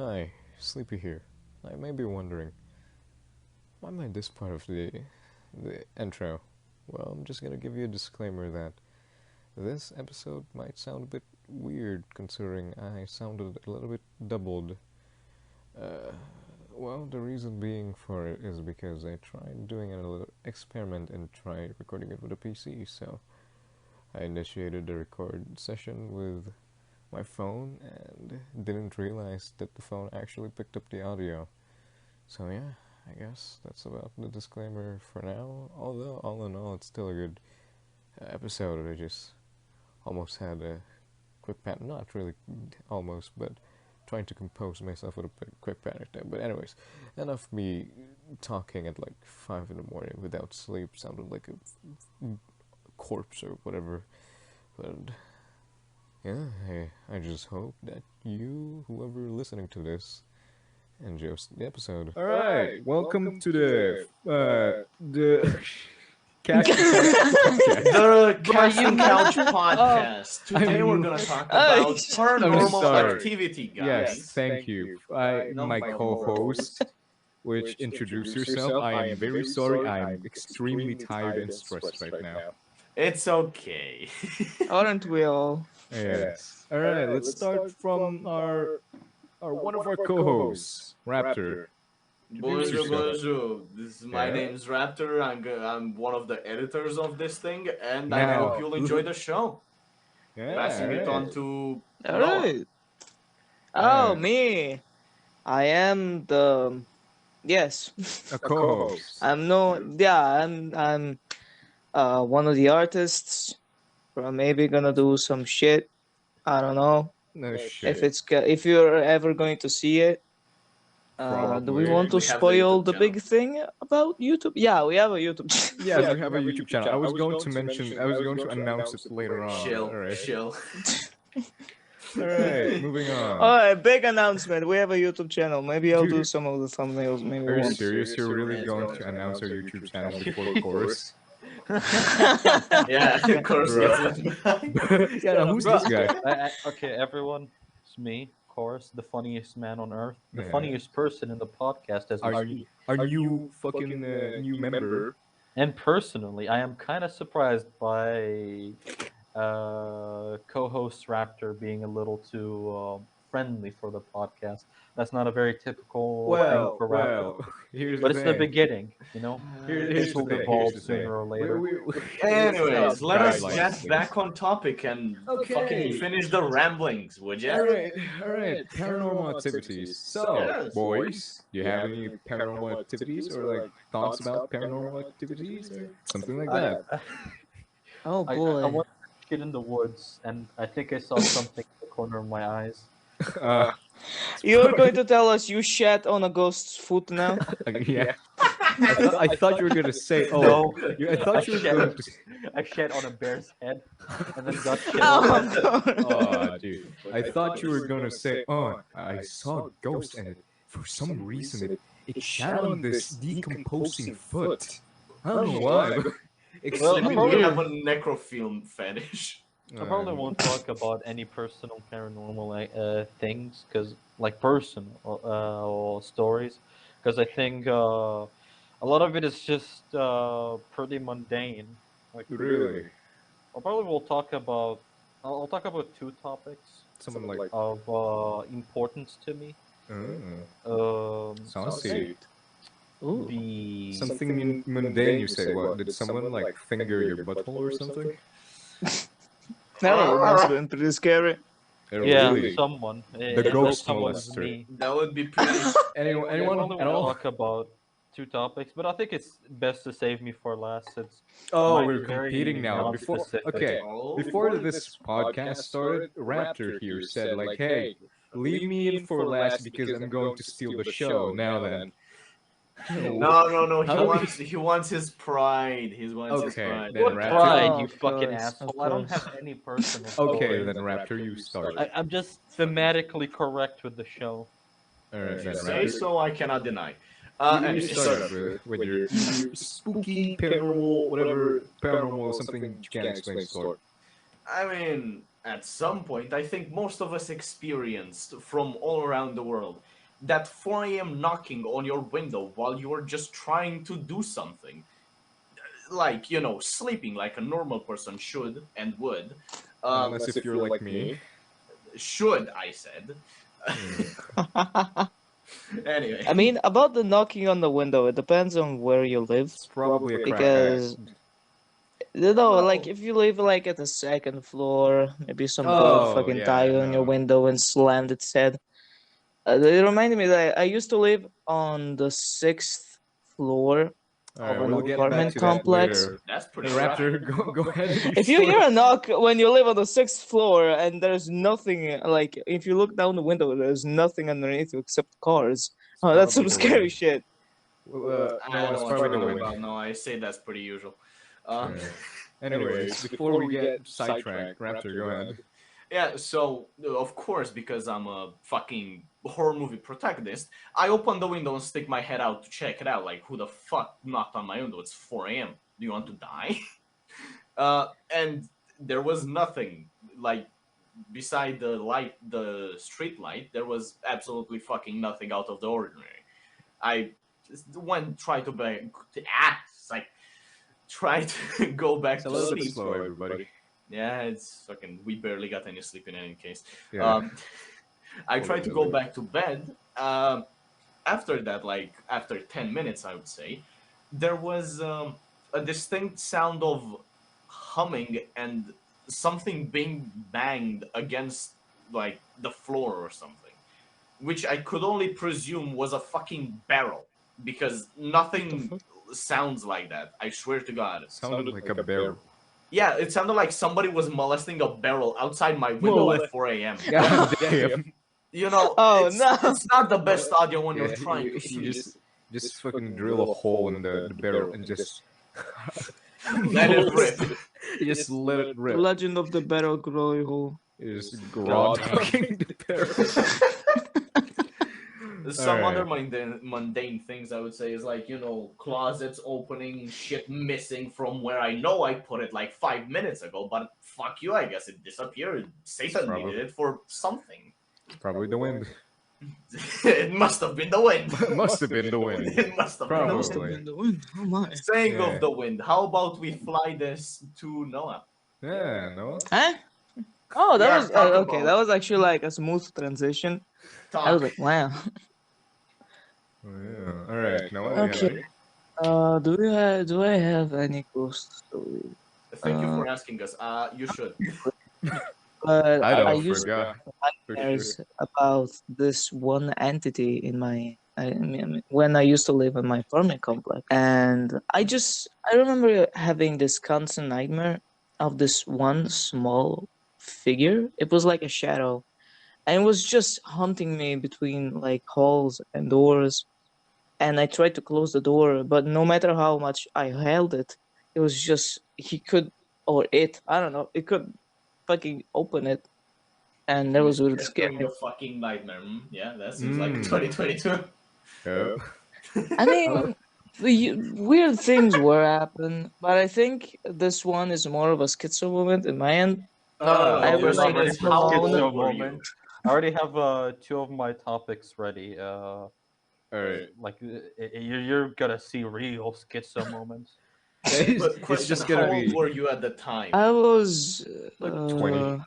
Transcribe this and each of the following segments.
Hi, Sleepy here. I may be wondering, why am I this part of the intro? Well, I'm just gonna give you a disclaimer that this episode might sound a bit weird considering I sounded a little bit doubled. Uh, well, the reason being for it is because I tried doing a little experiment and tried recording it with a PC, so I initiated the record session with my phone and didn't realize that the phone actually picked up the audio. So yeah, I guess that's about the disclaimer for now. Although all in all, it's still a good episode. I just almost had a quick panic. Not really almost, but trying to compose myself with a quick panic there. But anyways, enough me talking at like 5 in the morning without sleep. Sounded like a corpse or whatever. But yeah, I just hope that you, whoever listening to this, enjoys the episode. All right, welcome to the Casting Couch podcast. The Bro, Casting you Couch mentioned- podcast. Today we're gonna talk about paranormal sorry. activity, guys. Yes, thank you. My co-host, which introduce yourself. I am very sorry. I am extremely tired and stressed right now. It's okay. Aren't we all? Yes. All right, let's start from our one of our co-hosts, Raptor. Introduce Bonjour, yourself. bonjour. My Yeah. name's Raptor. I'm one of the editors of this thing, and I Now. hope you'll enjoy the show. Yeah, Passing it all on right. to All Noah. right. Oh, Yeah. me. I am the. Yes. A co-host. I'm no. Yeah, I'm one of the artists. We're maybe gonna do some shit. I don't know No shit. if you're ever going to see it. Do we Probably. want to We have the spoil YouTube the big thing about YouTube? Yeah, we have a YouTube channel. Yes, we have a YouTube channel. I was going to mention. I was going to announce it later on. Chill, All right. chill. All right. Moving on. Alright, big announcement. We have a YouTube channel. Maybe I'll do some of the thumbnails. Maybe Are you once. serious? You're really Let's going go. to announce our YouTube channel before chorus? Yeah, of course. Bruh. Yeah, now who's Bro, this guy? okay, everyone, it's me, of course, the funniest man on earth, the Yeah. funniest person in the podcast, as Are we you are you fucking new member? And personally, I am kind of surprised by co-host Raptor being a little too friendly for the podcast. That's not a very typical thing for Raptor. Here's But the it's the thing. beginning, you know. Here's This will the thing, evolve here's the thing. sooner or later. Anyways, let us Guidelines, get things. back on topic and Okay. fucking finish the ramblings, would ya? All right. Paranormal activities. So, Yes. boys, do you have any paranormal activities or like thoughts about paranormal activities or something like that? Oh I boy. went to shit in the woods, and I think I saw something in the corner of my eyes. Uh, You're going to tell us you shat on a ghost's foot now? yeah. I thought you were gonna say. Oh, No. I thought you were going to. I shat on a bear's head, and then got shit Oh, on. Oh, dude. I thought you were gonna say, oh, I saw a ghost and for some reason it shat on this decomposing foot. I don't know why. but Well, Maybe probably- we have a necrofilm fetish. I probably won't talk about any personal paranormal things, because like personal stories, because I think a lot of it is just pretty mundane. Like Really? I probably will talk about. I'll talk about two topics Someone like. of importance to me. Sounds the sweet. Something mundane, you say. What? Did someone like finger your butthole or something? That must have been pretty scary. yeah, Really? someone. The It ghost was someone is molester. me. That would be pretty. Anyone I probably at will all? talk about two topics, but I think it's best to save me for last. It's Oh, might we're be very competing now. Before, non-specific. okay, Oh. before this podcast started, Raptor here said like, "Hey, leave me in for last because I'm going to steal the show." Now then, No. How do He wants his pride. He wants his Okay, pride. then What Raptor- pride, Oh, you of fucking course, asshole! of I don't course. have any personal. Okay, stories. then Raptor, you start. I'm just thematically correct with the show. All right, If then you say Raptor. so, I cannot deny. You start with your spooky, paranormal, whatever paranormal something you can't explain story. I mean, at some point, I think most of us experienced from all around the world that 4 a.m. knocking on your window while you are just trying to do something. Like, sleeping like a normal person should and would. Unless if you're like me. Should, I said. Yeah. Anyway. I mean, about the knocking on the window, it depends on where you live. It's probably a crack Because like No. if you live like at the second floor, maybe some dog Oh, fucking yeah, died on your no. window and slammed its head. It reminded me that I used to live on the sixth floor Alright, of an we'll get back apartment to that complex. later. That's Hey, pretty Raptor, rough. go ahead. And If you hear a knock when you live on the sixth floor and there's nothing, like if you look down the window, there's nothing underneath you except cars. Oh, that's some probably the scary wind. shit. No, it's probably the wind. about. No, I say that's pretty usual. Yeah. Anyways, before we get sidetracked, Raptor, go ahead. Yeah, so of course, because I'm a fucking horror movie protagonist, I open the window and stick my head out to check it out. Like, who the fuck knocked on my window? It's 4 a.m. Do you want to die? And there was nothing. Like, beside the street light, there was absolutely fucking nothing out of the ordinary. I tried to it's like try to go back It's a to little bit sleep. slow, everybody. Yeah, it's fucking. We barely got any sleep in any case. Yeah. I tried to go back to bed. After that, like after 10 minutes, I would say, there was a distinct sound of humming and something being banged against like the floor or something, which I could only presume was a fucking barrel because nothing sounds like that. I swear to God. Sounded like a barrel. Yeah, it sounded like somebody was molesting a barrel outside my window at 4 a.m. God damn. Oh, it's, no. it's not the best audio when you're Yeah, trying you to sleep. just fucking drill a hole in the barrel and just Let it rip. you just let it rip. Legend of the Barrel Glory Hole. You just raw dogging the barrel. Some other Alright. mundane things I would say is like, closets opening, shit missing from where I know I put it like 5 minutes ago, but fuck you, I guess it disappeared. Satan Probably. needed it for something. Probably the wind. It must have been the wind. Must have been the wind. It must have been the Probably. Must have wind. been the wind. Oh my. Saying Yeah. of the wind, how about we fly this to Noah? Yeah, no? Huh? Oh, that Yeah, was talk okay. about- That was actually like a smooth transition. I was Talk. like, wow. Oh, yeah. Alright, no, Okay. Do I have any ghost stories? Thank you for asking us. You should. But I don't used forgot. For sure. nightmares about this one entity in my. I mean, when I used to live in my apartment complex, and I remember having this constant nightmare of this one small figure. It was like a shadow, and it was just haunting me between like halls and doors. And I tried to close the door, but no matter how much I held it, it was just he could or it, I don't know, it could fucking open it, and that was really It's scary. kind of fucking nightmare. Yeah, that seems like Mm. 2022. Yep. I mean, weird things were happen, but I think this one is more of a schizo moment in my end. I Your was question like is this how alone. old were you? moment. I already have two of my topics ready. Alright. Like you're gonna see real schizo moments. But It's question, just how gonna old be were you at the time? I was like 20.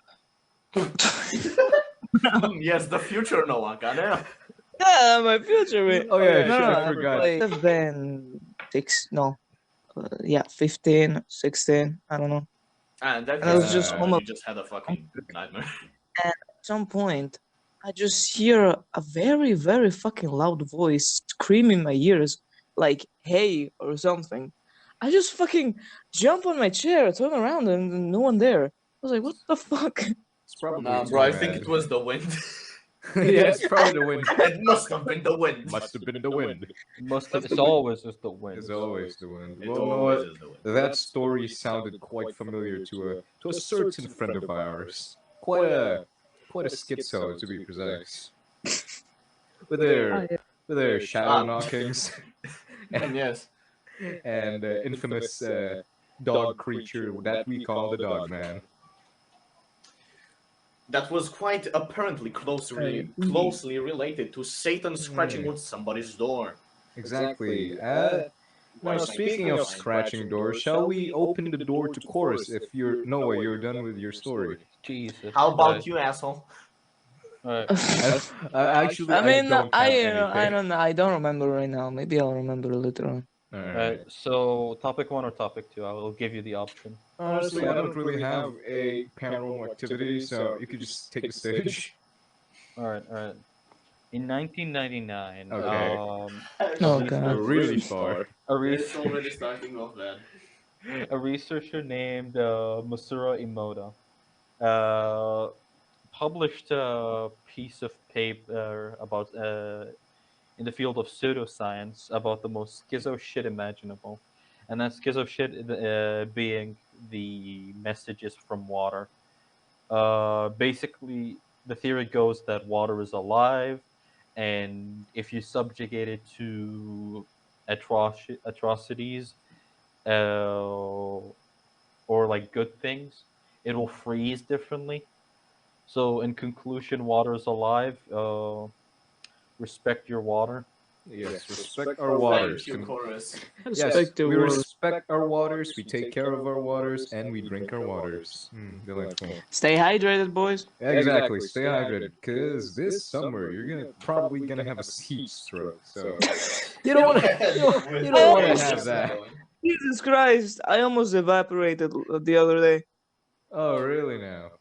Yes, the future Noah, goddamn. Yeah, my future. Oh, yeah, no, shit, I no, forgot. like, I've been yeah, 15, 16, I don't know. And that And I was case, just Noah, almost you just had a fucking nightmare. at some point, I just hear a very, very fucking loud voice screaming in my ears, like, hey, or something. I just fucking jump on my chair, turn around, and no one there. I was like, what the fuck? It's probably Nah, too bro, I mad. think it was the wind. Yeah, it's probably the wind. It must have been the wind. Must have been the wind. It's always just the wind. It's always the wind. It Well, you know always what? is the wind. That story sounded quite familiar to a certain friend of ours. Quite a schizo, to be precise. With their shadow knockings And yes. and infamous dog creature that we call the dog man. that was quite apparently closely related to Satan scratching on somebody's door. Exactly. Now, speaking of scratching doors, shall we open the door to chorus if you're Noah, you're done with your story? Jesus How about Christ. you, asshole? Alright. Actually, I I mean, don't have anything. I don't know. I don't remember right now. Maybe I'll remember later on. Alright. So topic 1 or topic 2? I will give you the option. Honestly, I don't really have a paranormal activity, so you could just take the stage. Alright. In 1999, Okay. Oh research- god. Really far. a, It's res- already starting off bad. a researcher named Masura Imoto published a piece of paper about in the field of pseudoscience about the most schizo shit imaginable, and that schizo shit being the messages from water. Basically, the theory goes that water is alive, and if you subjugate it to atrocities or like good things, it will freeze differently. So, in conclusion, water is alive. Respect your water. Yes, respect our waters. Thank you, chorus. Yes, Respect the we waters. respect our waters, we take care of our waters, and we drink our waters. Delightful. Stay hydrated, boys. Exactly, stay hydrated, because this summer you're probably gonna have a heat stroke, so you don't want to you don't want to have that. Jesus Christ! I almost evaporated the other day. Oh, really now?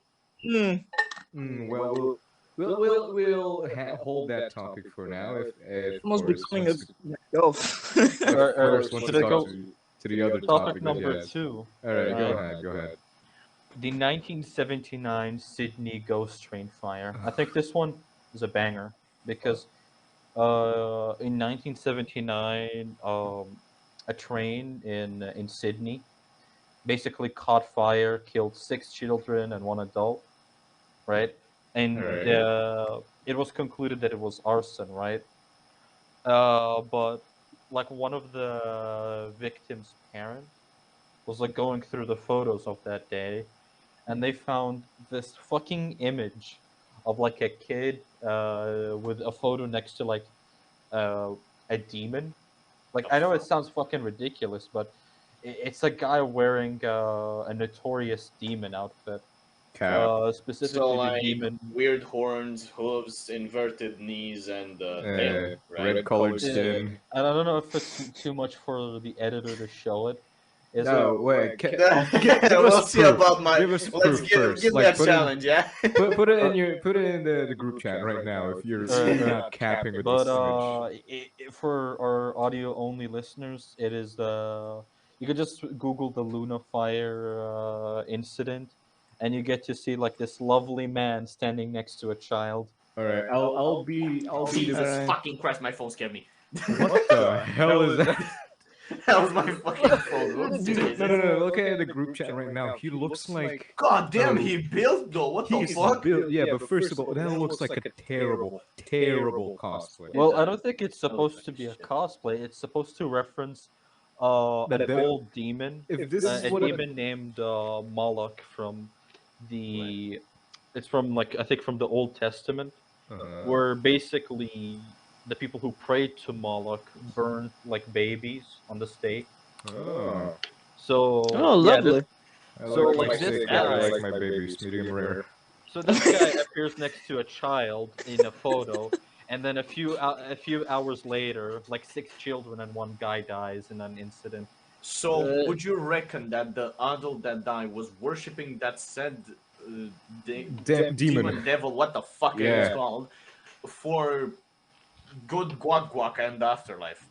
Well, we'll hold that topic for now. If Almost Forrest becoming wants a myself. if Forrest wants should to I talk go- to the other Topic topic that he number has. 2. All right, go Alright. ahead, go ahead. The 1979 Sydney ghost train fire. I think this one is a banger because in 1979, a train in Sydney basically caught fire, killed 6 children and 1 adult, right? And Alright. it was concluded that it was arson, right? But like one of the victims' parents was like going through the photos of that day, and they found this fucking image of like a kid with a photo next to like a demon. Like I know it sounds fucking ridiculous, but it's a guy wearing a notorious demon outfit. Cap. Specifically So the like demon. weird horns, hooves, inverted knees, and tail, right? Red colored Yeah. skin. And I don't know if it's too much for the editor to show it. Is No, it? wait. We'll us see proof. about my. Give us Let's proof give first. me Like, a challenge, yeah. put it in the group chat right now if you're not capping with But this image. for our audio only listeners, it is you could just Google the Luna Fire incident, and you get to see like this lovely man standing next to a child. All right, I'll be Jesus Alright. fucking Christ, my phone scared me. What the hell is that? That was my fucking phone. Whoops, Jesus. No. Look at the group chat right now. He looks like God damn, he built though. What the he's fuck? built. Yeah, but first of all, that looks like a terrible cosplay. Well, I don't think it's supposed to be a cosplay. It's supposed to reference an old demon, If this a is what demon named Moloch from the. It's from like I think from the Old Testament, where basically the people who prayed to Moloch burned like babies on the stake. Oh, So Oh, yeah, lovely. I So, like like, my this steak, guy- I like my babies medium rare. So this guy appears next to a child in a photo, and then a few hours later, like 6 children and 1 guy dies in an incident. So, would you reckon that the adult that died was worshipping that said demon devil, what the fuck it is Yeah. called, for good guac and the afterlife?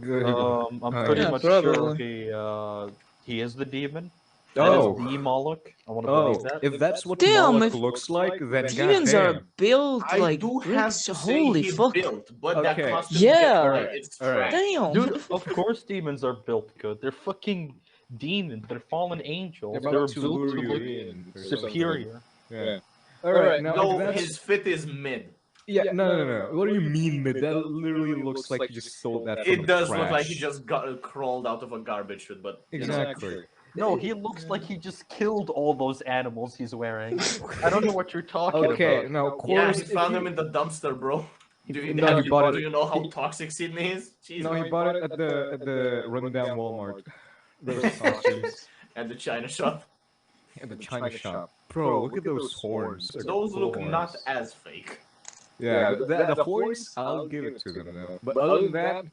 Good. I'm pretty Yeah, much sure probably. he is the demon. Oh. That is the Moloch. I want to believe that. If that's what Damn, Moloch if looks like, then Demons are goddamn. built I like do have bricks. to say Holy he fuck. built, but that Okay. costume, Yeah. alright, it's Alright. trash. Damn. Dude, of course demons are built good. They're fucking demons. They're fallen angels. They're They're about to built lure to you look in or something. superior. Yeah. Alright, now No, if that's... his fit is mid. Yeah, no. What do you mean mid? That literally looks like you just stole that from It the does look like he trash. just got crawled out of a garbage chute, but you know. Exactly. No, he looks like he just killed all those animals he's wearing. I don't know what you're talking Okay, about. now of Yeah, course, he found them in the dumpster, bro. Do you, No, he bought do it. you know how toxic Sydney is? Jeez, No, he bought it at the rundown Walmart. Those costumes at the China shop. at the China shop. Bro, look at those horns. Those are Those cool look horns. not as fake. Yeah, the horns, I'll give it to them though. But other than that,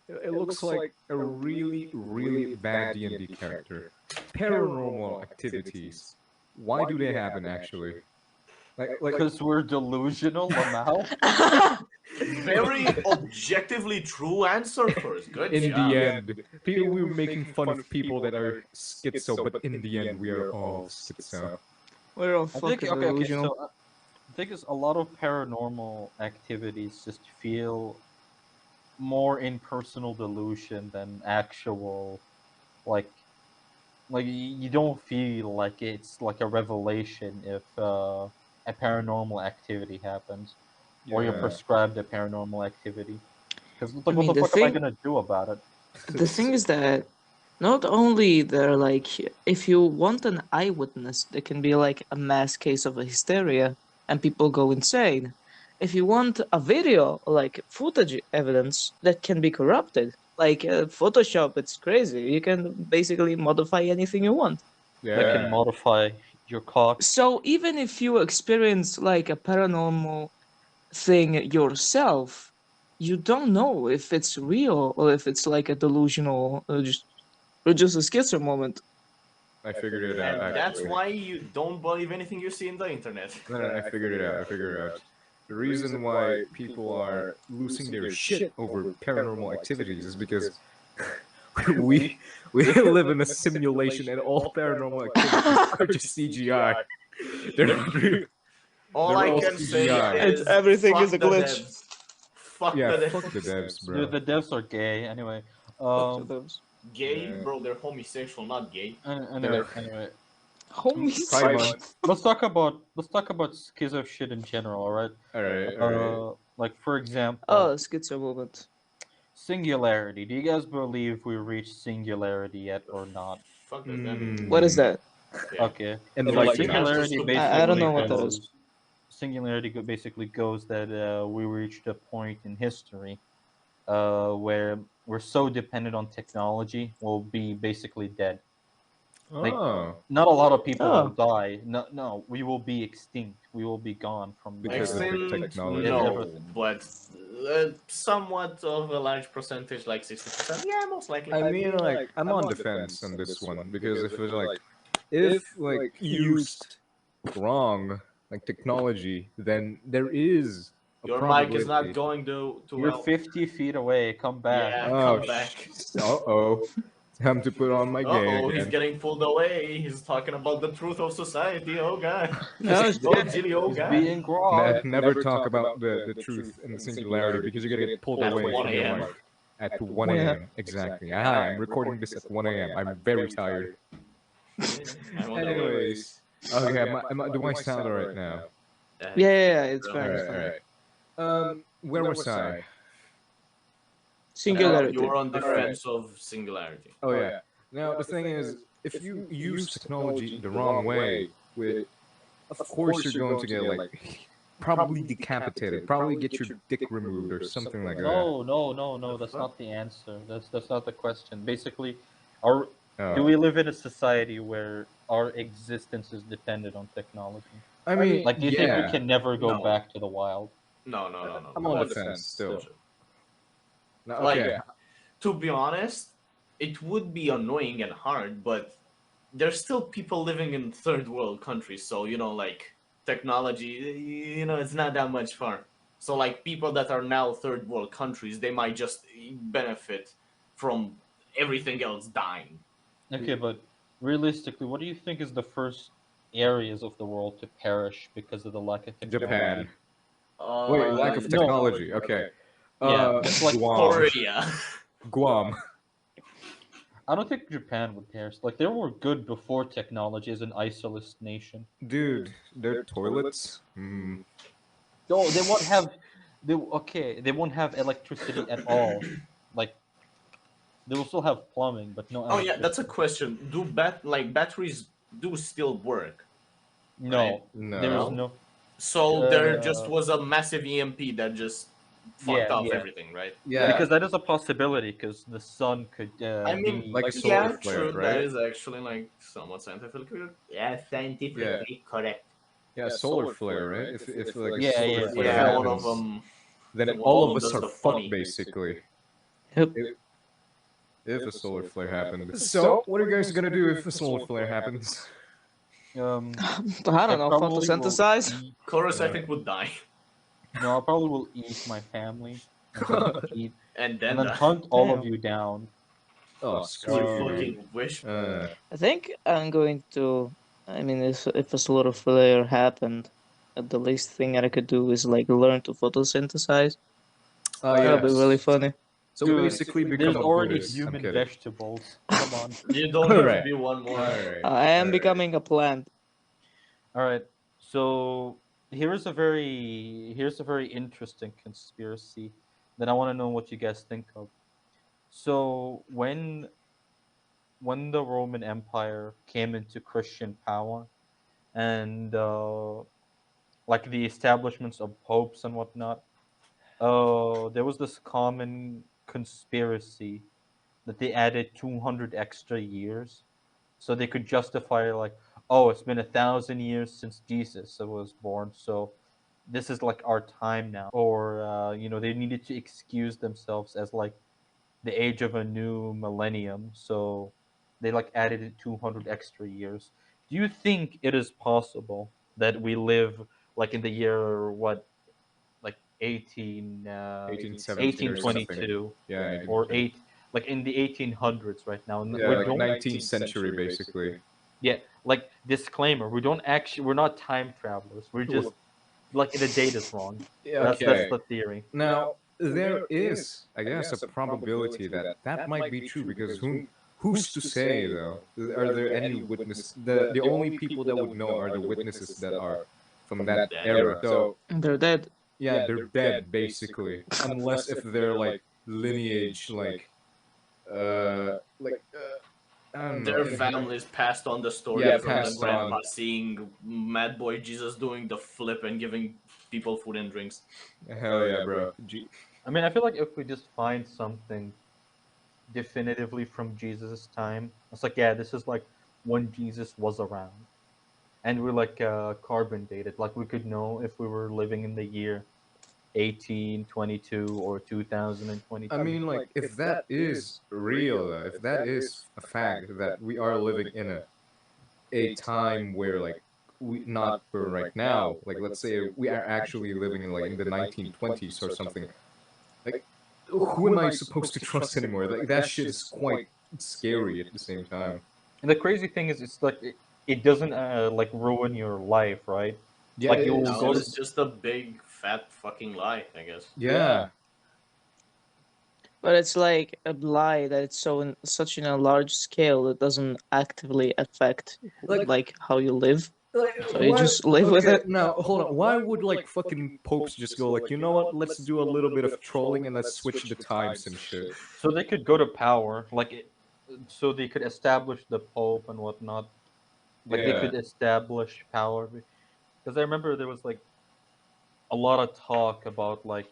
it looks like a really, really bad D&D character. Paranormal activities. Why do they happen actually? Like Because we're delusional, Lamau. Very objectively true answer first. Good in job. the end, people we were making fun of people that are schizo, but in the end, we are all schizo. We're all I think fucking okay, delusional. so I think it's a lot of paranormal activities just feel more impersonal delusion than actual, like you don't feel like it's like a revelation if a paranormal activity happens, or you're Yeah. prescribed a paranormal activity. Because like, I what mean, the the fuck am I thing- gonna do about it? The thing is that not only they're like, if you want an eyewitness, there can be like a mass case of hysteria and people go insane. If you want a video, like footage evidence, that can be corrupted. Like Photoshop, it's crazy. You can basically modify anything you want. That can Yeah. modify your cock. So even if you experience like a paranormal thing yourself, you don't know if it's real or if it's like a delusional, just a schizo moment. I figured it And out. that's Actually. why you don't believe anything you see in the internet. No, I figured it out. I figured it out. The reason why people are losing their shit over paranormal activities is because we live in a simulation and all paranormal activities are just CGI. They're not real. All They're I all can say CGI. is Everything fuck is a the glitch. devs. Fuck Yeah, the fuck devs. the devs, Dude, bro. the devs are gay. Anyway, Gay, Yeah. bro, they're homosexual, not gay. anyway, Homies. Simon. let's talk about schizo shit in general. All right. Alright. Like for example, Oh, schizo moment. singularity. Do you guys believe we reached singularity yet or not? Fuck does that mean? What is that? Yeah. Okay. And So, like like, Singularity I basically don't know what that is. goes. Singularity basically goes that we reached a point in history where we're so dependent on technology, we'll be basically dead. Like, Oh, not a lot of people Oh. will die. No, we will be extinct. We will be gone from Because of the Extinct, technology. no, Everything. but somewhat of a large percentage, like 60%. Yeah, most likely. I mean, like, I'm on the fence on this one because if used wrong, like technology, then there is a Your mic is probability. not going to You're well. 50 feet away. Come back. Yeah, Oh, come back. uh-oh. Time to put on my game Oh, he's again. getting pulled away. He's talking about the truth of society. Oh god. No, Oh, Jilly, oh He's god. being grog. Never talk about the truth and the singularity because you're gonna get pulled At away 1 from your a.m. mic. At 1 a.m. Exactly. Hi, I'm recording this at 1 a.m. I'm very tired. I wonder what- Anyways. Okay, do I sound alright now? yeah, it's Alright, fine. It's Alright, fine. alright. Where was I? Singularity. You were on the Alright. fence of singularity. Oh yeah. Now the thing is, if you use technology the wrong way, of course you're going to get like probably decapitated, probably get your dick removed or something like that. No. That's not the answer. That's not the question. Basically, do Oh. we live in a society where our existence is dependent on technology? I mean, Like, do you think yeah. we can never go No. back to the wild? No. I'm on the fence still. Now, Like, okay. to be honest, it would be annoying and hard, but there's still people living in third world countries, so like technology, it's not that much far. So like people that are now third world countries, they might just benefit from everything else dying. Okay, but realistically, what do you think is the first areas of the world to perish because of the lack of technology? Japan. Wait, lack of no. technology. Okay. Yeah, it's like Guam. Korea. Guam. I don't think Japan would perish. Like, they were good before technology as an isolated nation. Dude, their toilets. No, they won't have. They won't have electricity at all. Like, They will still have plumbing, but no Oh yeah, that's a electricity. question. Do batteries do still work? No, there is No. No. no. So there just Uh, was a massive EMP that just fucked yeah, off yeah. everything, right? Yeah. Because that is a possibility. Because the sun could I mean, be Like a solar yeah, flare, true. That right? is actually like somewhat scientifically. Yeah, Yeah. scientifically correct. Yeah, solar flare, right? If like a yeah, solar yeah, flare Yeah, solar one flare. of happens, them. then One all of of them us does are the fucked funny. basically. Yep. If a solar flare happened. So, what are you guys gonna do if a solar flare happens? I I don't know, probably will photosynthesize. eat. Chorus, I Uh, think, would die, No, I probably will eat my family and then eat and and then then die. hunt all of Damn. you down. oh, You screw you, dude. fucking wish. I think I'm going to. I mean, if a sort of flare happened, the least thing that I could do is like learn to photosynthesize. Oh That'll be really yes. funny. So Dude, basically become there's a already Buddhist. I'm human kidding. vegetables. Come on. You don't All need to right. be one All more. right. I am All right. becoming a plant. All right. So here's a very interesting conspiracy that I want to know what you guys think of. So when the Roman Empire came into Christian power and like the establishments of popes and whatnot, there was this common conspiracy that they added 200 extra years so they could justify like, oh, it's been 1,000 years since Jesus was born, so this is like our time now. Or they needed to excuse themselves as like the age of a new millennium, so they like added it 200 extra years. Do you think it is possible that we live like in the year what, like 1817 or something. 1822 Yeah, or 1820. 8, like in the 1800s right now, and Yeah, we like don't. 19th century basically. Yeah, like disclaimer, we're not time travelers, we're just like the date is wrong. Yeah, That's okay. the theory. Now there is, I guess, a probability that that might be true because who's to say though? Are there any witness? The only people that would know are the witnesses that are from that That era. era. So They're dead. yeah, they're dead basically, unless if they're like lineage, I don't know. Their families passed on the story Yeah, from the passed grandpa on. seeing Mad Boy Jesus doing the flip and giving people food and drinks. Hell yeah, bro. I mean, I feel like if we just find something definitively from Jesus' time, it's like, yeah, this is like when Jesus was around, and we're like carbon dated, like we could know if we were living in the year 1822 or I 2022. mean, like, if that is real, though, if that is a fact that we are living in a time where, like, we not for right now, like, let's say we are actually living in like in the 1920s or something. Like, who am I supposed to trust anymore? Like, that shit is quite scary at the same time. And the crazy thing is, it's like it doesn't like ruin your life, right? Yeah, Like you'll No, go to it's just a big fat fucking lie, I guess. yeah. But it's like a lie that it's such in a large scale that doesn't actively affect like how you live. So you Why? just live with Okay, it. now hold on. Why would like fucking popes just go like, you know what? Let's do a little bit of trolling and let's switch the times and shit. so they could go to power, like so they could establish the pope and whatnot. Like they Yeah. could establish power, because I remember there was like a lot of talk about like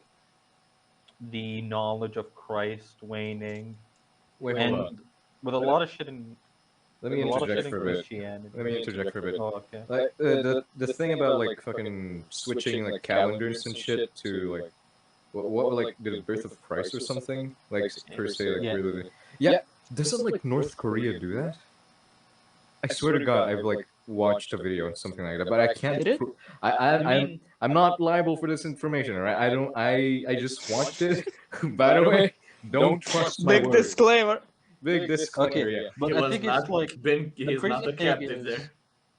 the knowledge of Christ waning, Wait, hold and on. with a lot of shit in Let with me a lot of shit interject in for a bit. Christianity. Let me interject for a bit. Oh, okay. Like the thing about like fucking switching like calendars and shit to like what like the birth of Christ or something like per se like Yeah. really yeah, doesn't like North Korea do that? I swear to God, I've like watched a video on something like that, but I can't. Did it? I'm not liable for this information, all right? I don't. I just watched it. By the way, don't trust my Big word. disclaimer. Big disclaimer. Okay, Yeah. but He I was think it's not like been. the He's not crazy the thing captive is, there.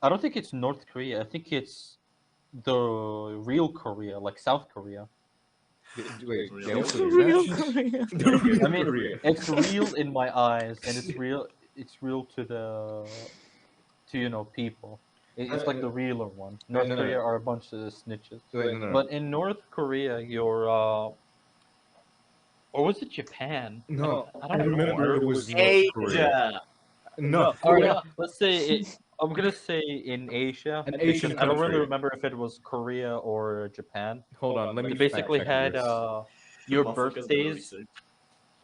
I don't think it's North Korea. I think it's the real Korea, like South Korea. Wait, Real they also do Real that? Korea. The real I mean, Korea. it's real in my eyes, and it's real. It's real to the people. It's like the realer one. Wait, North no, Korea no. are a bunch of snitches. Wait, no, no. But in North Korea, you're Or was it Japan? No, I I don't know. remember it was North Korea. Asia. No, All right, well, let's say I'm gonna say in Asia an because Asian I don't really country. remember if it was Korea or Japan. Hold on, let They me fact basically check had this. your Motherfuckers better birthdays. research.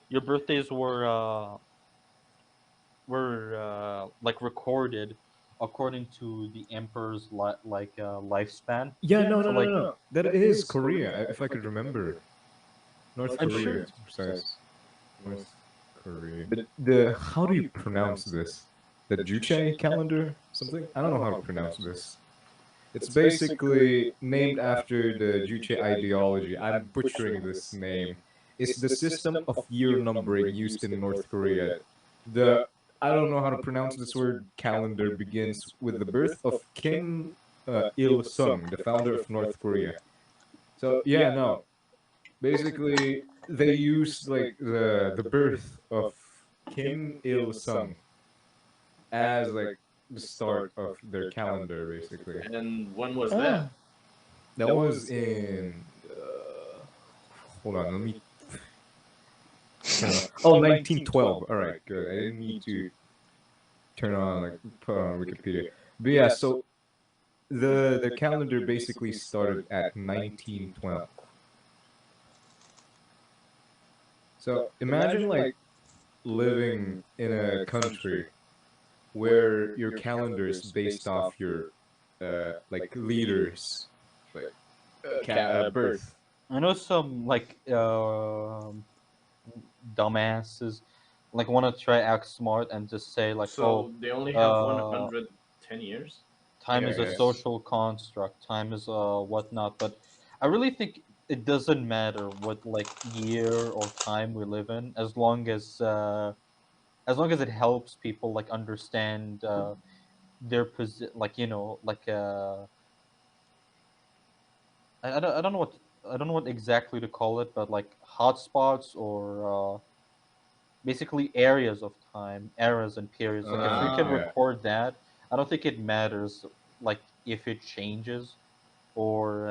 Your birthdays were like recorded according to the emperor's lifespan. Yeah, no, So no, no, like, no, no. That is Korea, if I could remember. North I'm Korea, sure. to be precise. North Korea. The how do you pronounce this? The Juche calendar? Something? I don't know how to pronounce this. It's basically named after the Juche ideology. I'm butchering this name. It's the system of year numbering used in North Korea. The I don't know how to pronounce this word. Calendar begins with the birth of Kim Il Sung, the founder of North Korea. So yeah, no. Basically, they use like the birth of Kim Il Sung as like the start of their calendar, basically. And when was that? Oh, That was in. Hold on, let me turn on. Oh, 1912. All right, good. I didn't need to turn on like put on Wikipedia. But yeah, so the calendar basically started at 1912. So imagine like living in a country where your calendar is based off your like leaders like birth. I know some like dumbasses like want to try act smart and just say like, So they only have uh, 110 years? time Yeah, is I a guess. social construct, time is whatnot. But I really think it doesn't matter what like year or time we live in, as long as it helps people like understand their like like I don't know what I don't know what exactly to call it, but like hotspots or basically areas of time, eras and periods. Like if we can Yeah. record that, I don't think it matters like if it changes or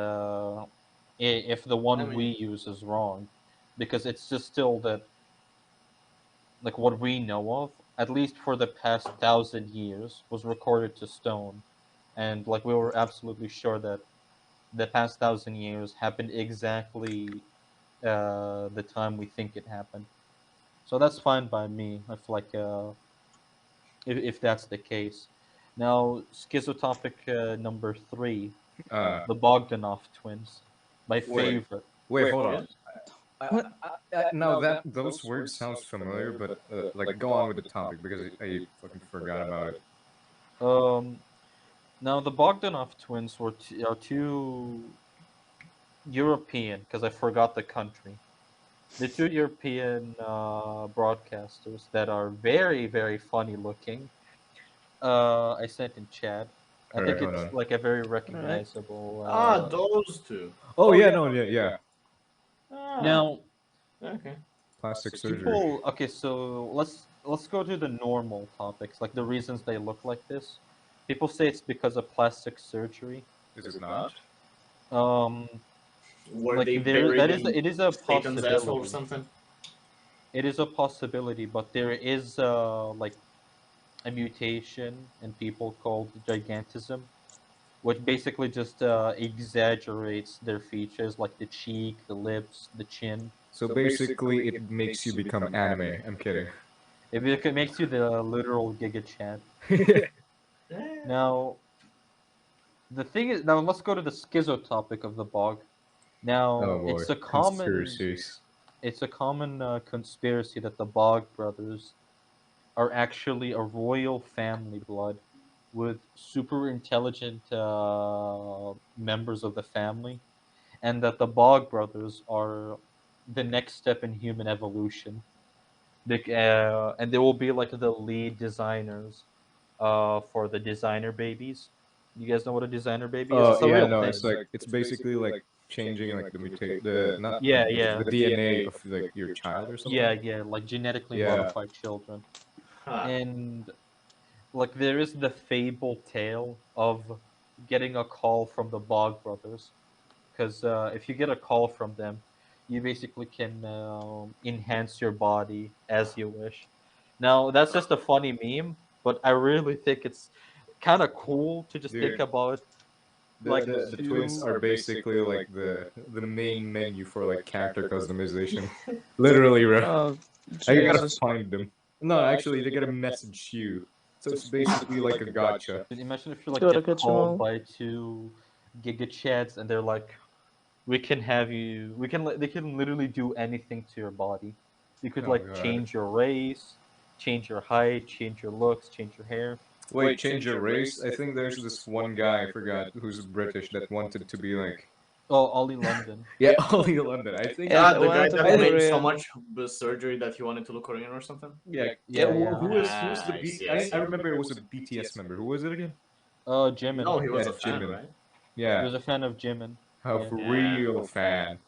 if the I one mean, we use is wrong, because it's just still that like what we know of, at least for the past 1,000 years, was recorded to stone, and like we were absolutely sure that the past 1,000 years happened exactly the time we think it happened. So that's fine by me. I feel like if that's the case. Now, schizotopic number three, Uh, the Bogdanov twins, my wait, favorite. wait, hold on. yeah. what? Now that those words sounds familiar, but like go on with the topic because I fucking forgot about it. Um, Now the Bogdanov twins are two European, because I forgot the country. The two European broadcasters that are very very funny looking. I sent in chat. I All think right, hold it's on. like a very All right. recognizable. Ah, those two. Oh yeah, no, yeah, yeah. Ah, Now okay. Plastic surgery. people. Okay, so let's go to the normal topics, like the reasons they look like this. People say it's because of plastic surgery. Is it not? Um, Were like they there buried that is in it is a Satan's asshole or possibility. something? It is a possibility, but there is like a mutation in people called gigantism, which basically just exaggerates their features, like the cheek, the lips, the chin. So basically, it makes you become anime. I'm kidding. It makes you the literal Giga Chad. Eh, Now, the thing is, now let's go to the schizo topic of the bog. Now, Oh boy, conspiracies. it's a common conspiracy that the Bog brothers are actually a royal family blood with super intelligent members of the family, and that the Bog brothers are the next step in human evolution. And they will be like the lead designers for the designer babies. You guys know what a designer baby is? It's a Yeah, real no, thing. it's like it's basically like changing like the mutate the not Yeah, mutation yeah, the DNA of like your child or yeah, something. yeah, like genetically Yeah. modified children. huh. And like there is the fable tale of getting a call from the Bog brothers, because if you get a call from them, you basically can enhance your body as you wish. Now that's just a funny meme, but I really think it's kind of cool to just think Dude, about the, like the the twins two. are basically like the main menu for like character customization. Literally, bro. Oh, I gotta Jesus. find them. No, actually, they gotta message you. So it's basically like a gotcha. Imagine if you like Gotta get catch 'em called all. by two Giga Chads and they're like, "We can have you. We can. They can literally do anything to your body. You could Oh like god. change your race, change your height, change your looks, change your hair." Wait, change your race? I think there's this one guy, I forgot, who's British that wanted to be like. Oh, Ollie London. Yeah, Ollie London. I think. Yeah, The guy one to that be made so Korean. much surgery that he wanted to look Korean or something. Yeah, Yeah, Who yeah. was who's the I B? see, I see. I remember it was a BTS member. Who was it again? Jimin. No, he was Yeah, a fan, Jimin. right? He Yeah, was a fan of Jimin. a Yeah. real fan,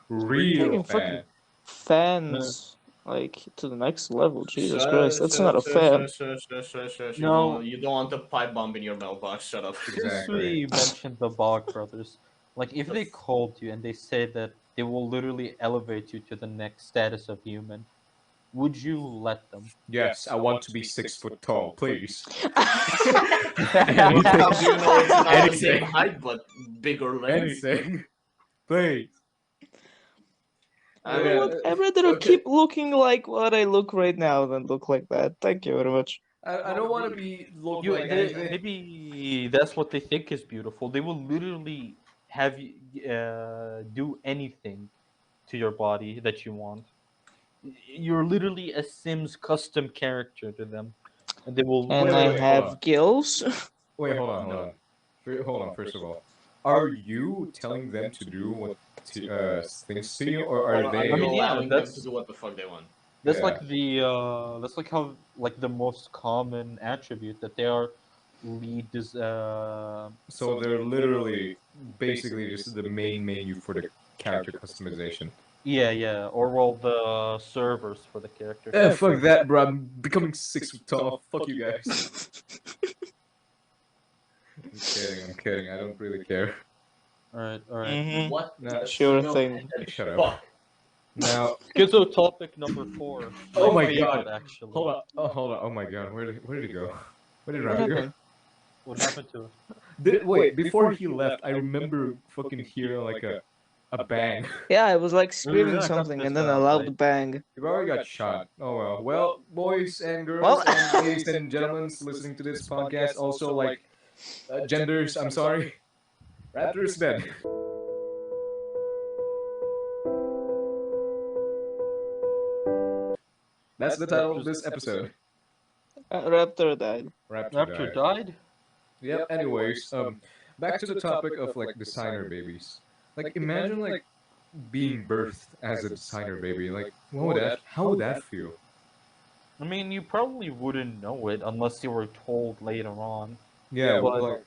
real Taking fucking fan. fans like to the next level. Jesus Christ, that's not a fan. No. You don't want a pipe bomb in your mailbox. Shut up. Since Exactly. we mentioned the Bog brothers, like if they called you and they said that they will literally elevate you to the next status of human, would you let them? Yes, I want to be 6 foot tall, please. How do you know it's not the same Anything. height but bigger legs? Anything, please. You know what? I'd rather keep looking like what I look right now than look like that. Thank you very much. I don't want to be look You, like they, anything. maybe that's what they think is beautiful. They will literally have you do anything to your body that you want. You're literally a Sims custom character to them, and they will. And Wait, I hold have on. gills. Wait, hold on. Hold on. First of all, are you telling them to do what things to you, or are Or they? you I mean, yeah, allowing them that's- to do what the fuck they want? That's Yeah. like that's like how like the most common attribute that they are lead So they're literally basically just the main menu for the character customization. yeah, or well the servers for the character. Fuck that, bro. I'm becoming 6 foot tall. Fuck you guys. I'm kidding. I don't really care. All right. Mhm. What? No, Sure thing. shut up. Fuck. Now, Schizo topic number 4. Oh my favorite, God. actually. hold on. Oh my god. Where did he go? Where did What Robbie go? happened? What happened to it? Wait, before he left, I remember fucking hearing like a bang. Yeah, I was like screaming gonna cut something this and then a out, loud right? bang. You already got shot. Oh well. Well, boys and girls Well- and ladies and gentlemen listening to this podcast, also like genders. I'm sorry. Raptor's dead. That's the title of this episode. Raptor died. Raptor died? Yep. Anyways, back to the topic of like designer babies. Like, imagine like being birthed as a designer baby. Like, how would that feel? I mean, you probably wouldn't know it unless you were told later on. Yeah, but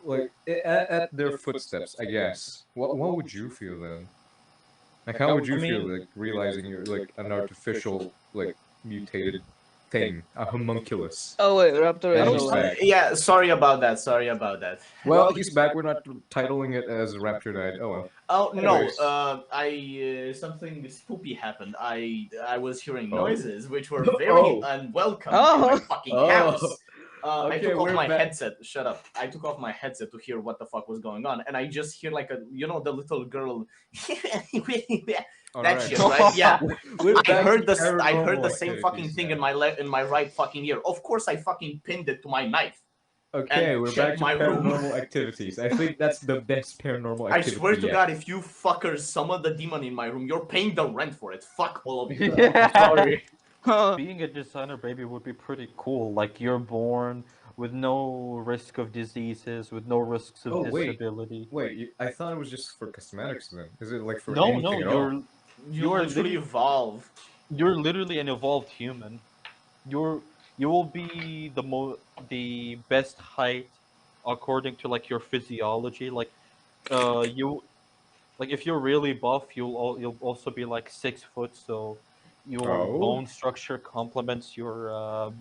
like at their footsteps, I guess. What would you feel then? Like, how would you feel like realizing you're like an artificial, like mutated thing, a homunculus? Oh wait, Raptor And is he's alive. back. Yeah, sorry about that. Well, he's back. We're not titling it as Raptor died. Oh well. Oh no, Anyways. something spoopy happened. I was hearing Oh. noises which were Oh. very unwelcome in Oh. my fucking Oh. house. I Okay, took off we're my back. headset. Shut up. I took off my headset to hear what the fuck was going on, and I just hear like the little girl. That shit, right? Yeah. We're I back heard to I heard the paranormal same fucking activities thing now. in my right fucking ear. Of course, I fucking pinned it to my knife. Okay, and we're check back to my room. paranormal activities. I think that's the best paranormal I activity swear to yet. God, if you fuckers summon the demon in my room, you're paying the rent for it. Fuck all of you. Yeah. Sorry. Being a designer baby would be pretty cool. Like you're born with no risk of diseases, with no risks of Oh, wait. disability. Wait, I thought it was just for cosmetics then. Is it like for No, anything at all? You are literally evolve. you're literally an evolved human. You will be the best height according to like your physiology. Like you like if you're really buff, you'll also be like 6 foot. So your Oh. bone structure complements your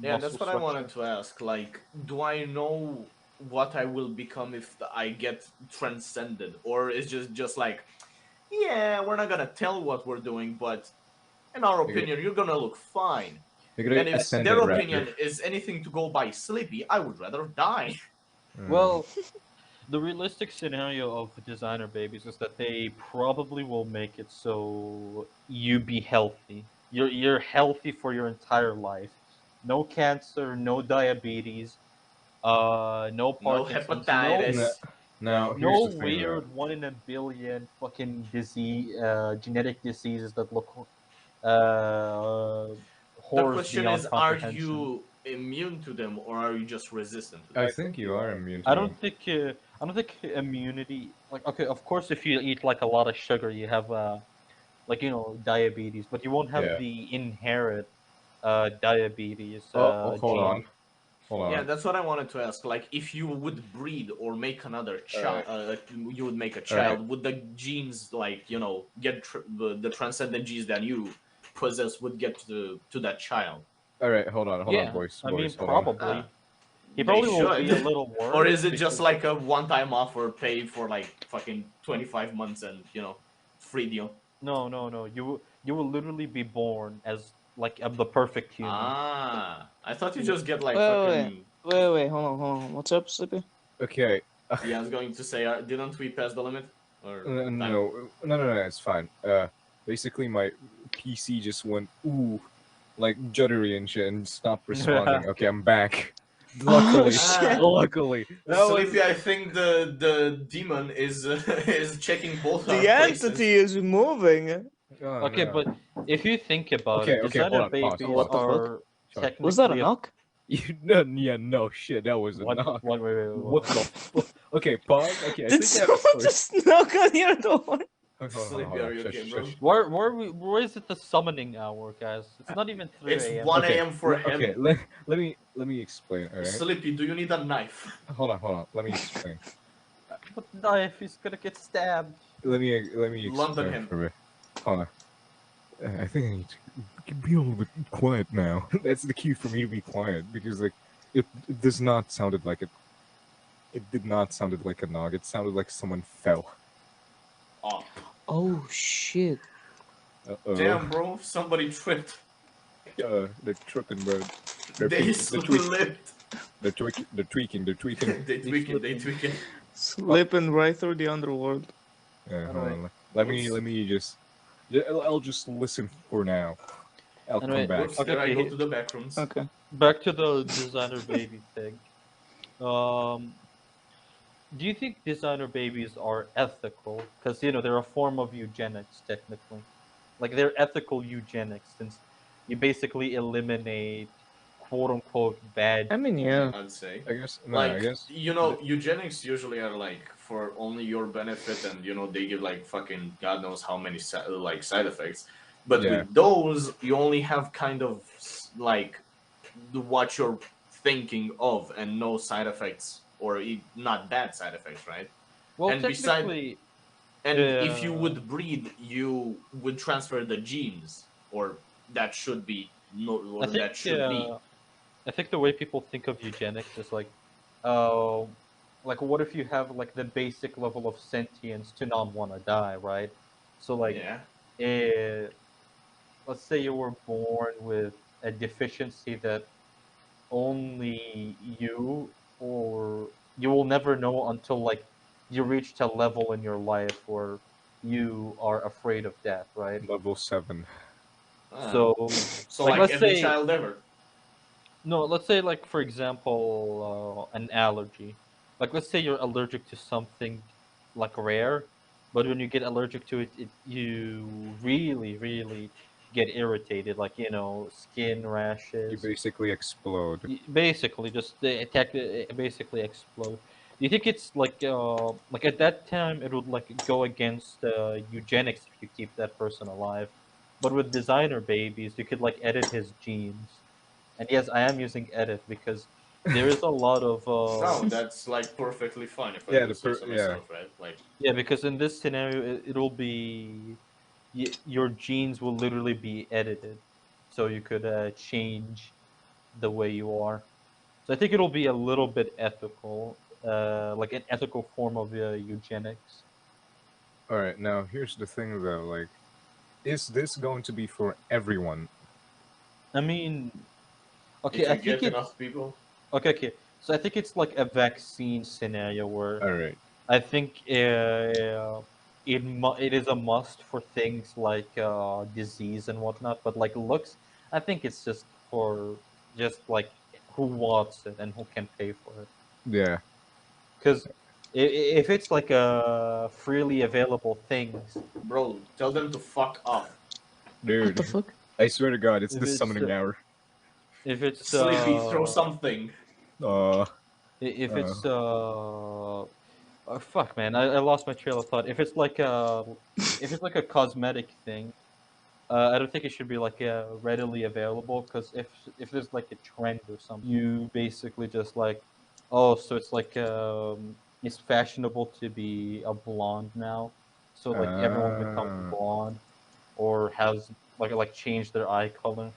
Yeah, muscle that's what structure. I wanted to ask. Like, do I know what I will become if I get transcended, or is just like, yeah, we're not gonna tell what we're doing, but in our You're gonna, opinion, you're gonna look fine. you're gonna And if ascend their it raptor. opinion is anything to go by sleepy, I would rather die. Well, the realistic scenario of designer babies is that they probably will make it so you be healthy. You're healthy for your entire life. No cancer, no diabetes, no No Parkinson's, No, hepatitis. now here's no the thing though. weird 1 in a billion fucking disease, genetic diseases that look The horrors question beyond is, are comprehension. you immune to them or are you just resistant to them? I think you are immune to I them. don't think I don't think immunity, like, okay, of course if you eat like a lot of sugar you have like, diabetes, but you won't have Yeah. the inherent diabetes Oh, hold gene. on. Hold Yeah, on. that's what I wanted to ask. Like, if you would breed or make another child, Alright. you would make a Alright. child. Would the genes, like, get the transcendent genes that you possess would get to that child? Alright, hold on, Yeah, boys. I mean Boys, hold on. probably. Ah, He they probably will be a should. little Or worse is it just because like a one-time offer, pay for like fucking 25 months and free deal? no, you will literally be born as like the perfect human. Ah, I thought you You- just get like Wait, fucking. hold on. What's up, Sleepy? Okay. Yeah, I was going to say, didn't we pass the limit or time? No, it's fine. Basically my PC just went ooh, like juddery and shit, and stopped responding. Okay, I'm back. Oh Luckily, shit! luckily. That was Sleepy, I think the demon is is checking both our The places. entity is moving. oh Okay, no. but if you think about Okay, it, okay, hold designer on, pause, babies What the pause. fuck? are Sorry. Was that a technically a knock? Yeah, no shit, that was a what? knock. What? Wait, What the what? fuck? Okay, pause. Okay, I Did think I have a someone story. just knock on your door? Sleepy, are you okay, Shush, bro? shush. Where is it the summoning hour, guys? It's not even It's 3 a.m. 1 Okay, a.m. for him. okay. Let me explain. All right. Sleepy, do you need a knife? Hold on. Let me explain. But knife is gonna get stabbed. Let me London explain him. for a bit. Hold on. I think I need to be a little bit quiet now. That's the cue for me to be quiet because like it does not sounded like it. It did not sounded like a nog. It sounded like someone fell. Oh, Oh shit! damn, bro! Somebody tripped. They're tripping, bro. They're They peeking. They're tweaking. slipped. They're tweaking. They're tweaking. They tweaking. They slipping. tweaking. Slipping right through the underworld. Hold Anyway, on. Whoops. Let me just. I'll just listen for now. I'll come anyway, back. Whoops! okay, There I okay. go to the back rooms. Okay. Back to the designer baby thing. Um, do you think designer babies are ethical? Because they're a form of eugenics, technically. Like they're ethical eugenics, since you basically eliminate quote unquote bad. I mean, yeah. I'd say. I guess. No, I Like, guess. eugenics usually are like for only your benefit, and they give like fucking god knows how many like side effects. But Yeah. with those, you only have kind of like what you're thinking of, and no side effects or not bad side effects, right? Well, And beside, technically, and if you uh, would breed, you would transfer the genes, or that should be no, I or think that should be. I think the way people think of eugenics is uh, like what if you have like the basic level of sentience to not want to die, right? So like, Yeah. eh, let's say you were born with a deficiency that only you or you will never know until like you reached a level in your life where you are afraid of death, right? Level 7. Uh, So so like like let's every say child ever. no, let's say like for example an allergy. Like let's say you're allergic to something like rare, but when you get allergic to it, you really get irritated, like skin You rashes. basically explode. Basically just the attack basically explode. Do you think it's like at that time it would like go against eugenics if you keep that person alive, but with designer babies you could like edit his genes. And yes, I am using edit because there is a lot of No, that's like perfectly fine if I Yeah, do say so yeah. myself, right? Like, yeah, because in this scenario it'll be your genes will literally be edited, so you could change the way you are. So I think it'll be a little bit ethical, like an ethical form of eugenics. All right, now here's the thing though. Like, is this going to be for everyone? I mean, okay, If I you think get it's enough people. okay. So I think it's like a vaccine scenario where All right. I think it is a must for things like disease and whatnot, but like looks, I think it's just for just like who wants it and who can pay for it. Yeah, Because if it's like a freely available things, Bro, tell them to fuck off. What the dude. fuck? I swear to God, it's if the it's summoning hour. if it's Sleepy, throw something. Uh, if uh, it's fuck man, I lost my trail of thought. If it's like a cosmetic thing, I don't think it should be like readily available because if there's like a trend or something, you basically just like, oh, so it's like it's fashionable to be a blonde now, so like everyone becomes uh, blonde or has like changed their eye color.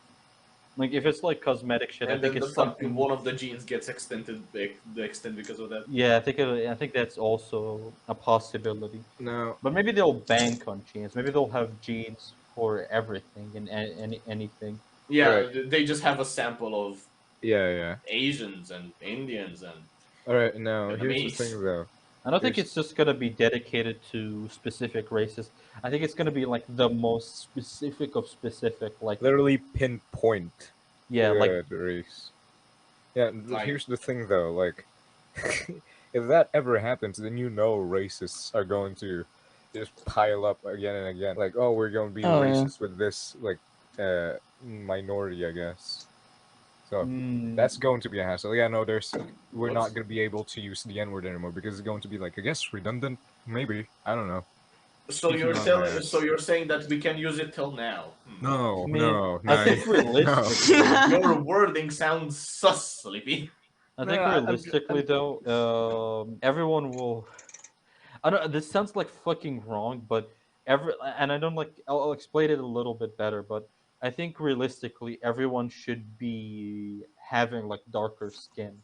Like if it's like cosmetic shit, I And think then it's something. one of the genes gets extend because of that. Yeah, I think that's also a possibility. now, But maybe they'll bank on genes. Maybe they'll have genes for everything and anything. Yeah, right. they just have a sample of Yeah, yeah. Asians and Indians and All right, now here's the thing Vietnamese. though. I don't think Here's it's just gonna be dedicated to specific races. I think it's gonna be like the most specific of specific. Like literally pinpoint yeah, like the race. Yeah, Like, here's the thing though. Like, if that ever happens, then you know racists are going to just pile up again and again. Like, oh, we're going to be Oh yeah. racist with this like minority, I guess. So mm, that's going to be a hassle. Yeah, no, we're not what's going to be able to use the N word anymore because it's going to be like, I guess, redundant. Maybe, I don't know. Speaking on my so ass. you're saying that we can use it till now? No, I mean, no, I no, think no. realistically, Your wording sounds sus, Sleepy. I No, think realistically I'm though, everyone will. I don't. This sounds like fucking wrong, but and I don't like. I'll explain it a little bit better, but I think realistically, everyone should be having like darker skin.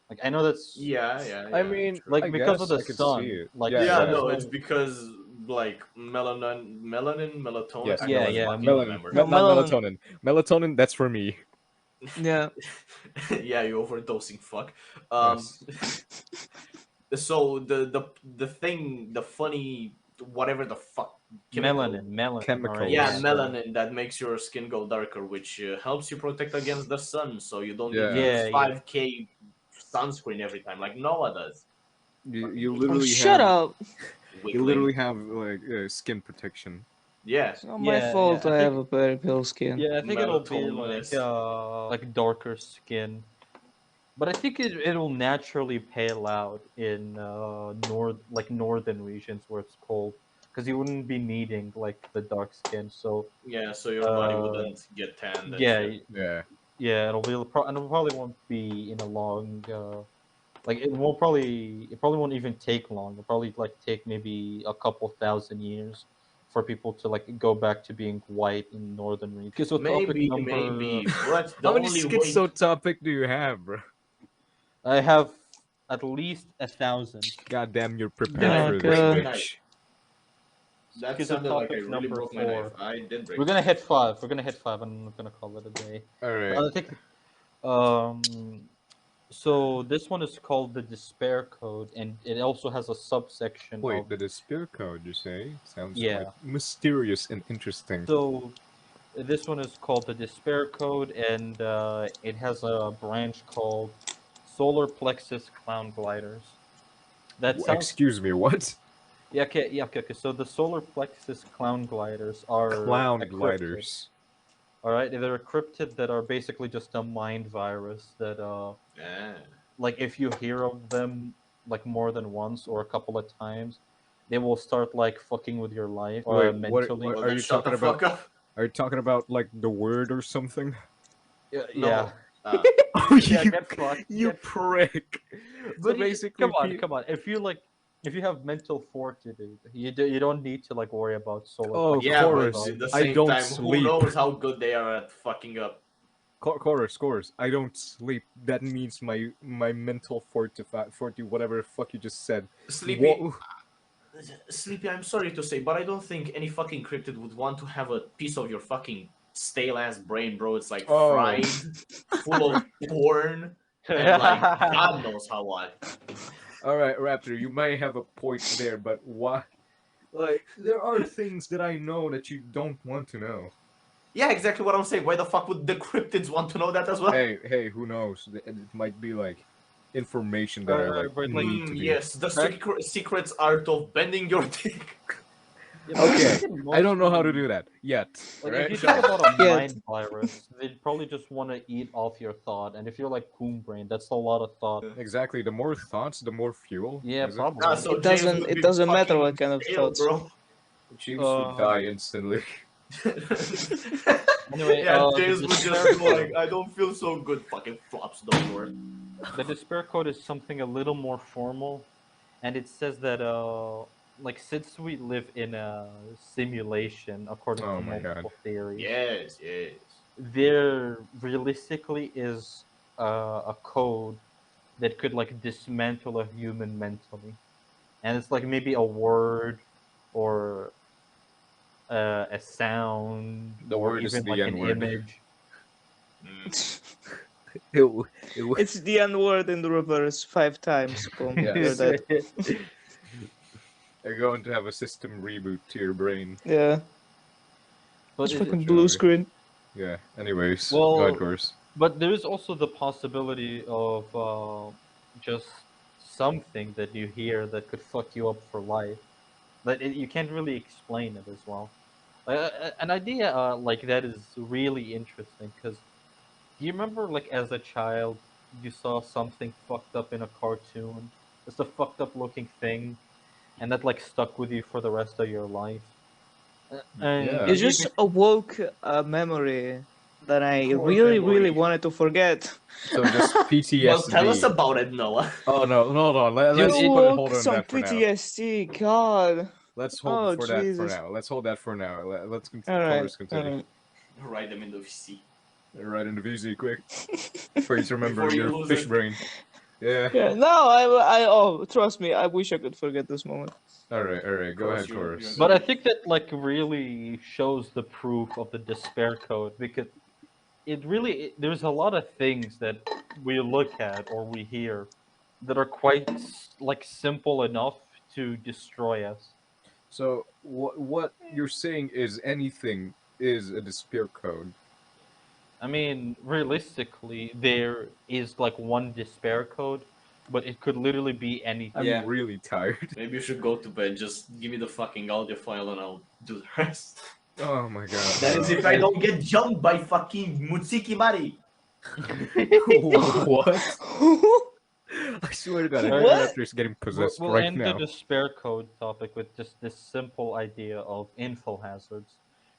Like I know that's Yeah, yeah, I yeah. mean, True. I like because of guess the I could see sun. it. Like Yeah, Yeah, sun yeah. is no, it's going. because like melatonin. Yes, I Yeah, don't melanin. yeah, fucking Melanin. remember. No, Not melon. melatonin. Melatonin, that's for me. Yeah. Yeah, you overdosing fuck. Um, Yes. so the funny, whatever the fuck chemical. melanin. All right, Yeah, yeah, Chemicals. melanin that makes your skin go darker, which helps you protect against the sun, so you don't need to Yeah. use yeah, yeah. 5K sunscreen every time like Noah does. You Fucking Oh, literally shut have up! weakling. like skin protection. Yeah, It's not my Yeah, yeah. fault I I think have a very pale skin. yeah, I think it'll be melatoninless. like darker skin. But I think it'll naturally pale out in northern regions where it's cold because you wouldn't be needing like the dark skin. So Yeah, so your body uh wouldn't get tanned and yeah shit. Yeah. yeah and it probably won't be in a long like it probably won't even take long. It'll probably like take maybe a couple thousand years for people to like go back to being white in northern regions. Okay, so topic number Maybe, but the How many only way. schizo topic do you have, bro? I have at least 1,000. God damn, you're prepared Damn, for Like, this, break my knife. bitch. That Schizo sounded like I topic really number broke my knife. 4. I did break We're my gonna knife. hit 5. We're gonna hit 5. I'm not gonna call it a day. All right. I think um. So this one is called the Despair Code, and it also has a subsection of Wait, the despair code, you say? Sounds quite yeah. mysterious and interesting. So this one is called the Despair Code, and it has a branch called Solar Plexus Clown Gliders. That sounds Excuse me, what? okay. So the Solar Plexus Clown Gliders are Clown a cryptid. gliders. All right, they're a cryptid that are basically just a mind virus that Ah. like if you hear of them like more than once or a couple of times, they will start like fucking with your life or Wait, mentally. what Well, are then you shut the talking about? fuck up. Are you talking about like the word or something? Yeah, yeah, No. Ah. Oh, yeah. Get fucked. you prick. So But basically, come on. If you have mental fortitude, you don't need to like worry about solar oh, plexus Yeah, clown but chorus. at the gliders. I same don't time, who sleep. knows how good they are at fucking up? Chorus. I don't sleep. That means my mental forty whatever the fuck you just said. Sleepy. Wha- Sleepy, I'm sorry to say, but I don't think any fucking cryptid would want to have a piece of your fucking stale ass brain, bro. It's like Oh. fried, full of porn, and like God knows how what. All right, Raptor, you might have a point there, but why? Like, there are things that I know that you don't want to know. Yeah, exactly what I'm saying. Why the fuck would the cryptids want to know that as well? Hey, who knows? It might be like information that I like but, like, need to be. Yes, the secrets art of bending your dick. Yeah, but Okay, think I don't know how to mostly- do that yet. Like, Right? if you think about a Yeah. mind virus, they'd probably just want to eat off your thought. And if you're like Coon Brain, that's a lot of thought. Exactly. The more thoughts, the more fuel. Yeah, is it? probably. Ah, so It James doesn't- would it be doesn't matter fucking what kind of stale, thoughts. bro. James would die instantly. Anyway, yeah, the James would just despair be like, I don't feel so good. Fucking flops the floor. The despair code is something a little more formal, and it says that like since we live in a simulation according Oh to my God. multiple theories, Yes. there realistically is a code that could like dismantle a human mentally, and it's like maybe a word or a sound The or word is even the like an N-word. image. It's the N word in the reverse 5 times. Boom. Yes. You're dead. You're going to have a system reboot to your brain. Yeah. But It's it- fucking blue Joey. screen. Yeah. Anyways, Well- go ahead, course. But there is also the possibility of just something that you hear that could fuck you up for life. But you can't really explain it as well. An idea like that is really interesting because do you remember, like, as a child, you saw something fucked up in a cartoon? Just a fucked up looking thing, and that, like, stuck with you for the rest of your life? And Yeah. You just awoke a memory that I Core really memory. wanted to forget. So just PTSD. Well, tell us about it, Noah. Oh no, hold on. Dude, Let's You put a woke hold on some that for now. PTSD, God. Let's hold Oh, for that for Jesus. now. Let's hold that for now. Let's Alright. continue. Alright. Write them in the VC. Right in the VZ, quick. Please remember Before you your lose fish it. brain. Yeah. Yeah, no, oh, trust me, I wish I could forget this moment. All right. Go course, ahead, you're- chorus. you're But I think that, like, really shows the proof of the despair code because there's a lot of things that we look at or we hear that are quite like simple enough to destroy us. So what you're saying is anything is a despair code. I mean, realistically, there is like one despair code, but it could literally be anything. I'm Yeah. really tired. Maybe you should go to bed. Just give me the fucking audio file and I'll do the rest. Oh my god. That is if I don't get jumped by fucking Mutsiki Mari. What? I swear to God, I think What? Raptor's getting possessed We'll right end now. the despair code topic with just this simple idea of info hazards.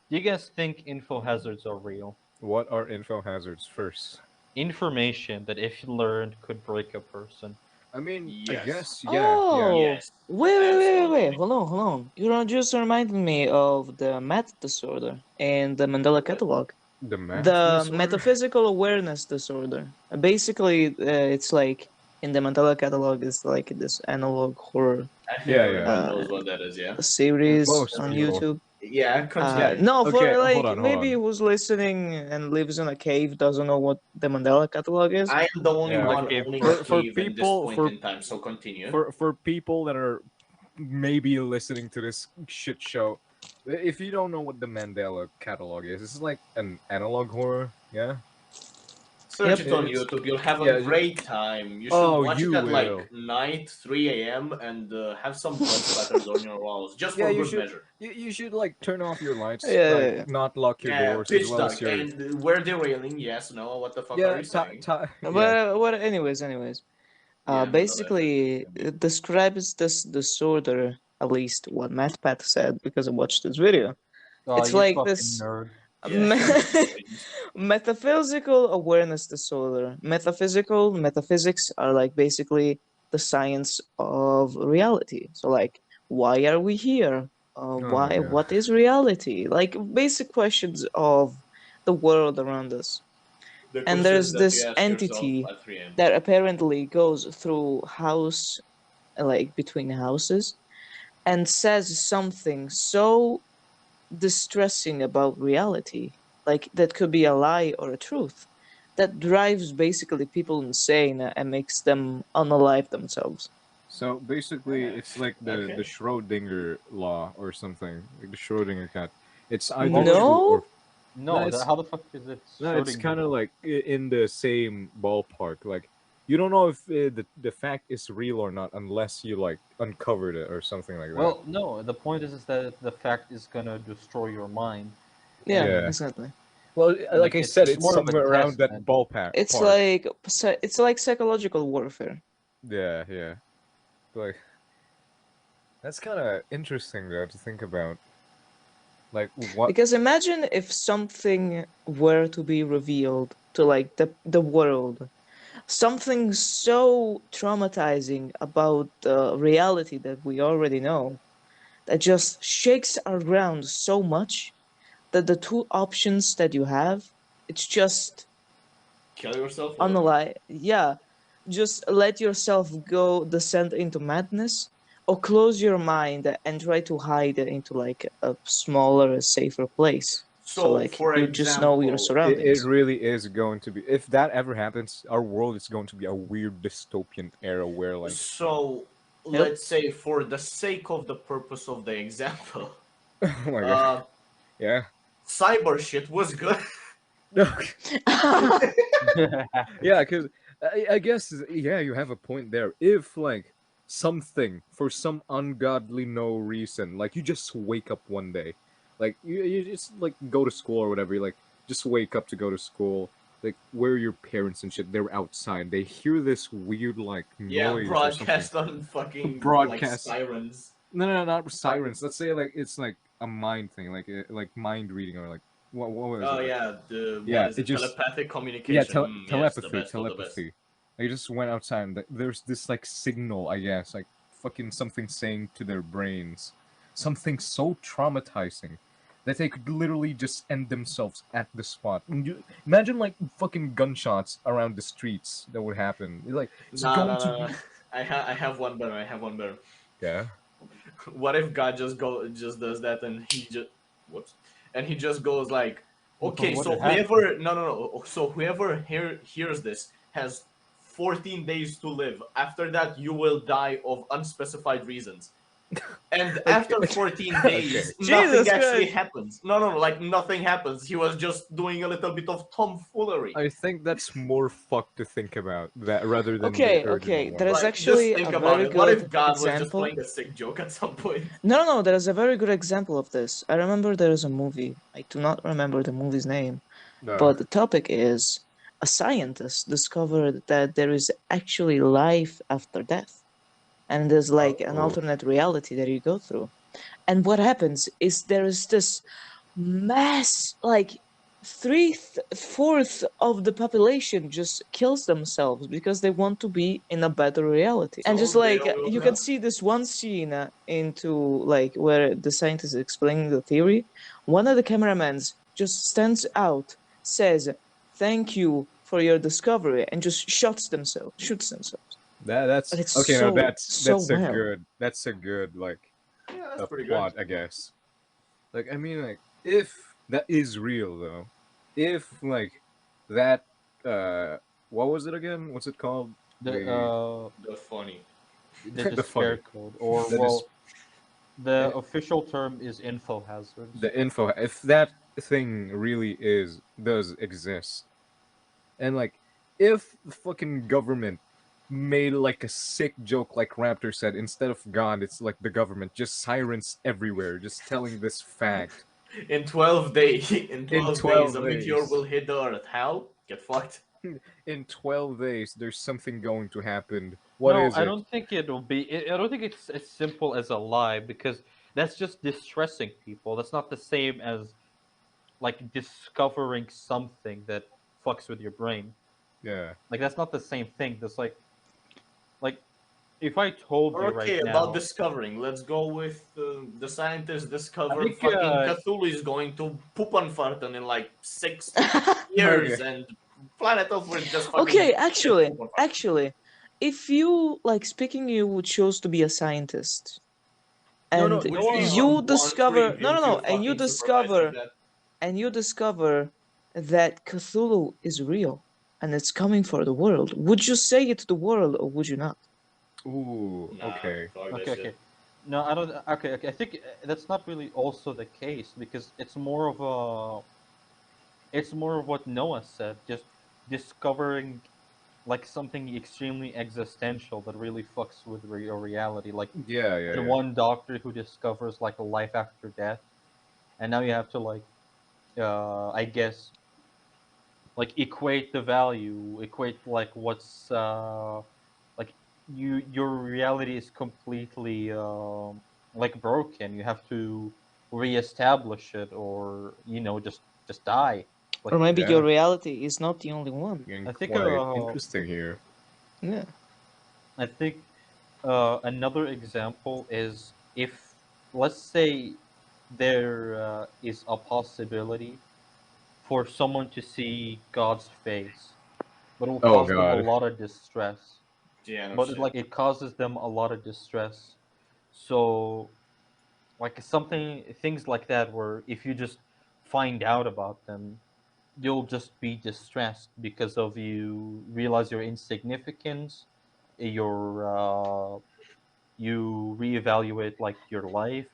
Do you guys think info hazards are real? What are info hazards first? Information that, if learned, could break a person. I mean, I Yes. guess, yeah. Oh, Yes. wait. Absolutely. Hold on. You know, just reminded me of the math disorder in the Mandela catalog. The math The disorder? metaphysical awareness disorder. Basically, it's like in the Mandela catalog, it's like this analog horror I think Yeah, everyone yeah. knows what that is, yeah. series Most on people. YouTube. Yeah, continue. No, for Okay, hold like on, hold maybe on. who's listening and lives in a cave doesn't know what the Mandela catalog is. I am the only Yeah. one Okay, owning for- a for cave at this people- point for- in time, so continue. For people that are maybe listening to this shit show, if you don't know what the Mandela catalog is, this is like an analog horror, yeah? Search Yep. it on It's- YouTube. You'll have yeah, a you- great time. You should Oh, watch you it at will. like night, 3 a.m. and have some blood splatters on your walls, just for Yeah, you good should- measure. You should like turn off your lights, Yeah, like yeah. not lock your Yeah, doors as pitch well as dark your and wear the railing. Yes, no. What the fuck are yeah, you saying? But anyways, Yeah, basically it describes this disorder, at least what MathPath said, because I watched this video. Oh, It's you like fucking this nerd. metaphysical awareness disorder. Metaphysics are like basically the science of reality. So like, why are we here? my Why? God. What is reality? Like basic questions of the world around us. The And questions there's that this you ask entity yourself at 3 a.m. that apparently goes through house, like between houses, and says something so distressing about reality, like that could be a lie or a truth, that drives basically people insane and makes them unalive themselves. So basically, it's like the Okay. Schrodinger law or something, like the Schrodinger cat. It's either Already. true or No, no. No, how the fuck is it No, it's Schrodinger? kind of like in the same ballpark. Like you don't know if the fact is real or not unless you like uncovered it or something like that. Well, no, the point is that the fact is gonna destroy your mind, yeah, and Yeah. exactly. Well, like like I said, it's it's more of a somewhere around test, that man. ballpark It's park. like it's like psychological warfare. Yeah, yeah. Like that's kind of interesting though to think about. Like what? Because imagine if something were to be revealed to like the world, something so traumatizing about the reality that we already know, that just shakes our ground so much that the two options that you have, it's just Kill yourself or unalive. Yeah, just let yourself go, descend into madness, or close your mind and try to hide it into like a smaller, safer place. So so like for you just know your example, It surroundings. really is going to be. If that ever happens, our world is going to be a weird dystopian era where like, so Yep. let's say for the sake of the purpose of the example, oh my god, uh yeah. cyber shit was good. Yeah, because I guess yeah, you have a point there. If like something for some ungodly no reason, like you just wake up one day, like you just like go to school or whatever, you like just wake up to go to school, like where are your parents and shit? They're outside. They hear this weird like Yeah, noise or something. broadcast on fucking like Broadcast. sirens. No, not sirens. Let's say like it's like a mind thing, like mind reading or like what was Oh it? Like yeah, the what yeah, is it it? just Telepathic yeah, communication. Yes, the telepathy, best of the best. telepathy. I just went outside and there's this like signal, I guess, like fucking something saying to their brains, something so traumatizing that they could literally just end themselves at the spot. And imagine like fucking gunshots around the streets that would happen. Like it's No, going no, to no, no. be I have one better. I have one better. yeah. What if God just does that and he just whoops and he just goes like, okay, What so happened? whoever no, so whoever hears this has 14 days to live. After that, you will die of unspecified reasons. And Okay. after 14 Okay. days, nothing Jesus actually Christ! happens. No, like nothing happens. He was just doing a little bit of tomfoolery. I think that's more fucked to think about that rather than the Okay, original okay. There one. is Like, just actually think a about very it. What if good God was just example. playing a sick joke at some point? No, no, no. There is a very good example of this. I remember there is a movie. I do not remember the movie's name, No. but the topic is a scientist discovered that there is actually life after death, and there's like an Oh. alternate reality that you go through. And what happens is there is this mass, like fourth of the population just kills themselves because they want to be in a better reality. And just So they like don't go you to can hell? see this one scene into like where the scientist is explaining the theory. One of the cameramans just stands out, says, "Thank you for your discovery," and just shoots themselves. That's And it's okay. Now so well. that's a good like Yeah, that's a pretty good. plot, I guess. Like I mean, like if that is real though, if like that what was it again? What's it called? The The funny. the The despair funny, code, or that is well, the eh, official term is info hazards. the info. If that thing really does exist, and like if the fucking government made like a sick joke like Raptor said, instead of God, it's like the government, just sirens everywhere, just telling this fact. In 12 days, in In 12 days, 12 a meteor days. will hit the Earth. Hell, get fucked. In 12 days, there's something going to happen. What No, is I it? don't think it'll be. I don't think it's as simple as a lie because that's just distressing people. That's not the same as like discovering something that fucks with your brain. Yeah. Like that's not the same thing. That's like if I told you right Okay, about now, discovering. Let's go with the scientists I discovered think fucking Cthulhu is going to poop on Farton in like 6 Okay. years, and planet Earth will just Okay, fucking actually, poop on Farton. actually, if you like speaking, you would choose to be a scientist. and Would you Noah, even you want to discover reveal to your and you fucking supervisor discover that? that Cthulhu is real and it's coming for the world. Would you say it to the world or would you not? Ooh, Nah, okay. fuck that okay, shit. okay. No, I don't. Okay, okay. I think that's not really also the case because it's more of what Noah said, just discovering like something extremely existential that really fucks with your reality. Like Yeah, yeah, the yeah. one doctor who discovers like a life after death, and now you have to like, I guess, like equate the value, equate like what's like your reality is completely like broken. You have to reestablish it, or just die. Like Or maybe your Yeah, reality is not the only one. getting I think quite interesting here. Yeah. I think another example is if, let's say, there is a possibility for someone to see God's face, but it will Oh cause them a God. lot of distress. Yeah, no But shit. like it causes them a lot of distress. So like things like that, where if you just find out about them, you'll just be distressed because of you realize your insignificance, your you reevaluate like your life.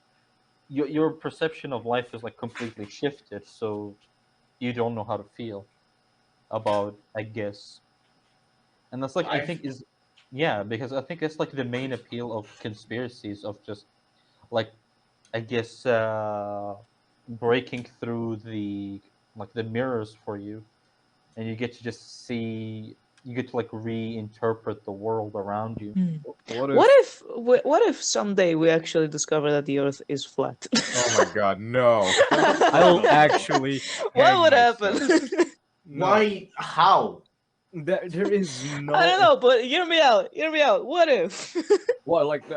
Your perception of life is like completely shifted, so you don't know how to feel about, I guess. And that's like I I've think is yeah, because I think that's like the main appeal of conspiracies, of just like, I guess, breaking through the like the mirrors for you, and you get to just see, you get to like reinterpret the world around you. Hmm. What What if? if what if someday we actually discover that the Earth is flat? Oh my God, no! I'll actually What hang would happen? myself. No, Why? How? there is I don't no. know, but hear me out. Hear me out. What if? What, like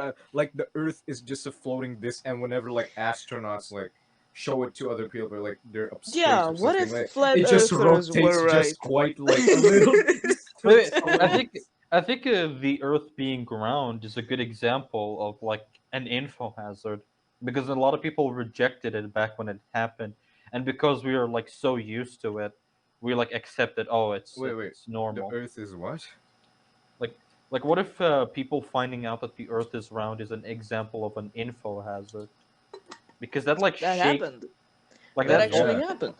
the Earth is just a floating disk, and whenever like astronauts like show it to other people, like they're up Yeah, space or what something, if like flat it just earthers rotates were right? just quite like a little Wait, distance wait, I away. think I think the Earth being ground is a good example of like an info hazard, because a lot of people rejected it back when it happened, and because we are like so used to it, we like accept it. Oh, Wait, it's the normal. Earth is what? Like what if people finding out that the Earth is round is an example of an info hazard? Because that like That shake happened. like That that actually Yeah, happened.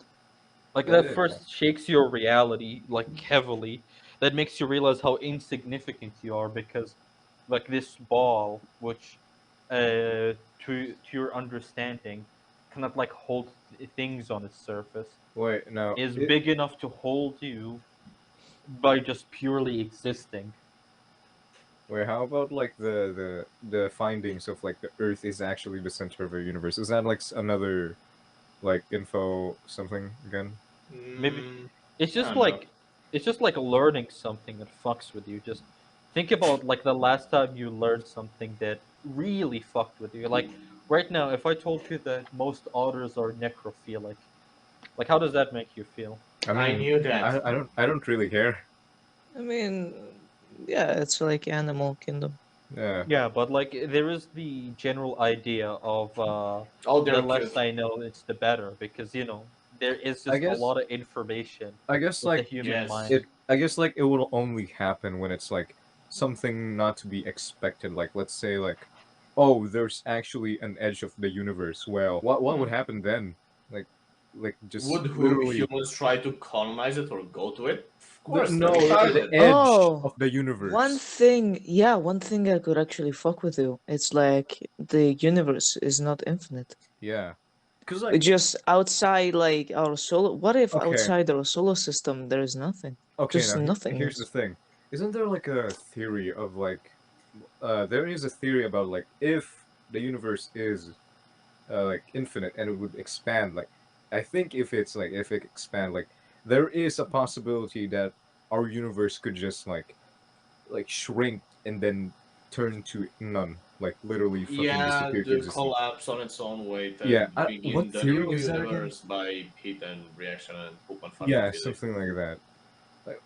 like that that is. first shakes your reality like heavily. That makes you realize how insignificant you are, because like this ball, which to your understanding cannot like hold things on its surface, Wait, no. is big enough to hold you by just purely existing. Wait, how about like the findings of like the Earth is actually the center of the universe? Is that like another like info something again? Maybe Mm, it's I just don't know. like learning something that fucks with you. Just think about like the last time you learned something that really fucked with you. Like right now, if I told you that most otters are necrophilic, like how does that make you feel? I I mean, knew that. I don't really care. I mean, yeah, it's like Animal Kingdom. Yeah, Yeah, but like there is the general idea of Oh, the they're less cute. I know, it's the better, because there is I just a guess lot of information I guess that the like human Yes. mind. it will only happen when it's like something not to be expected. Like let's say like, oh, there's actually an edge of the universe. Well, what would happen then? Like just Would literally humans try to colonize it or go to it? Of course, they're no, the retarded. edge Oh, of the one universe. thing, yeah, one thing I could actually fuck with you. It's like the universe is not infinite. Yeah, because It's like just outside like our solar. What if okay, outside our solar system there is nothing? okay. Just Now here's the nothingness. thing. Isn't there like a theory of like, there is a theory about like if the universe is like infinite and it would expand, like I think if it expand, like there is a possibility that our universe could just like shrink and then turn to none, like literally fucking Yeah, disappear to the existence. collapse on its own weight Yeah, and what begin the theory new is that again? universe by heat and reaction and poop and fart and Yeah, physics. something like that. Like,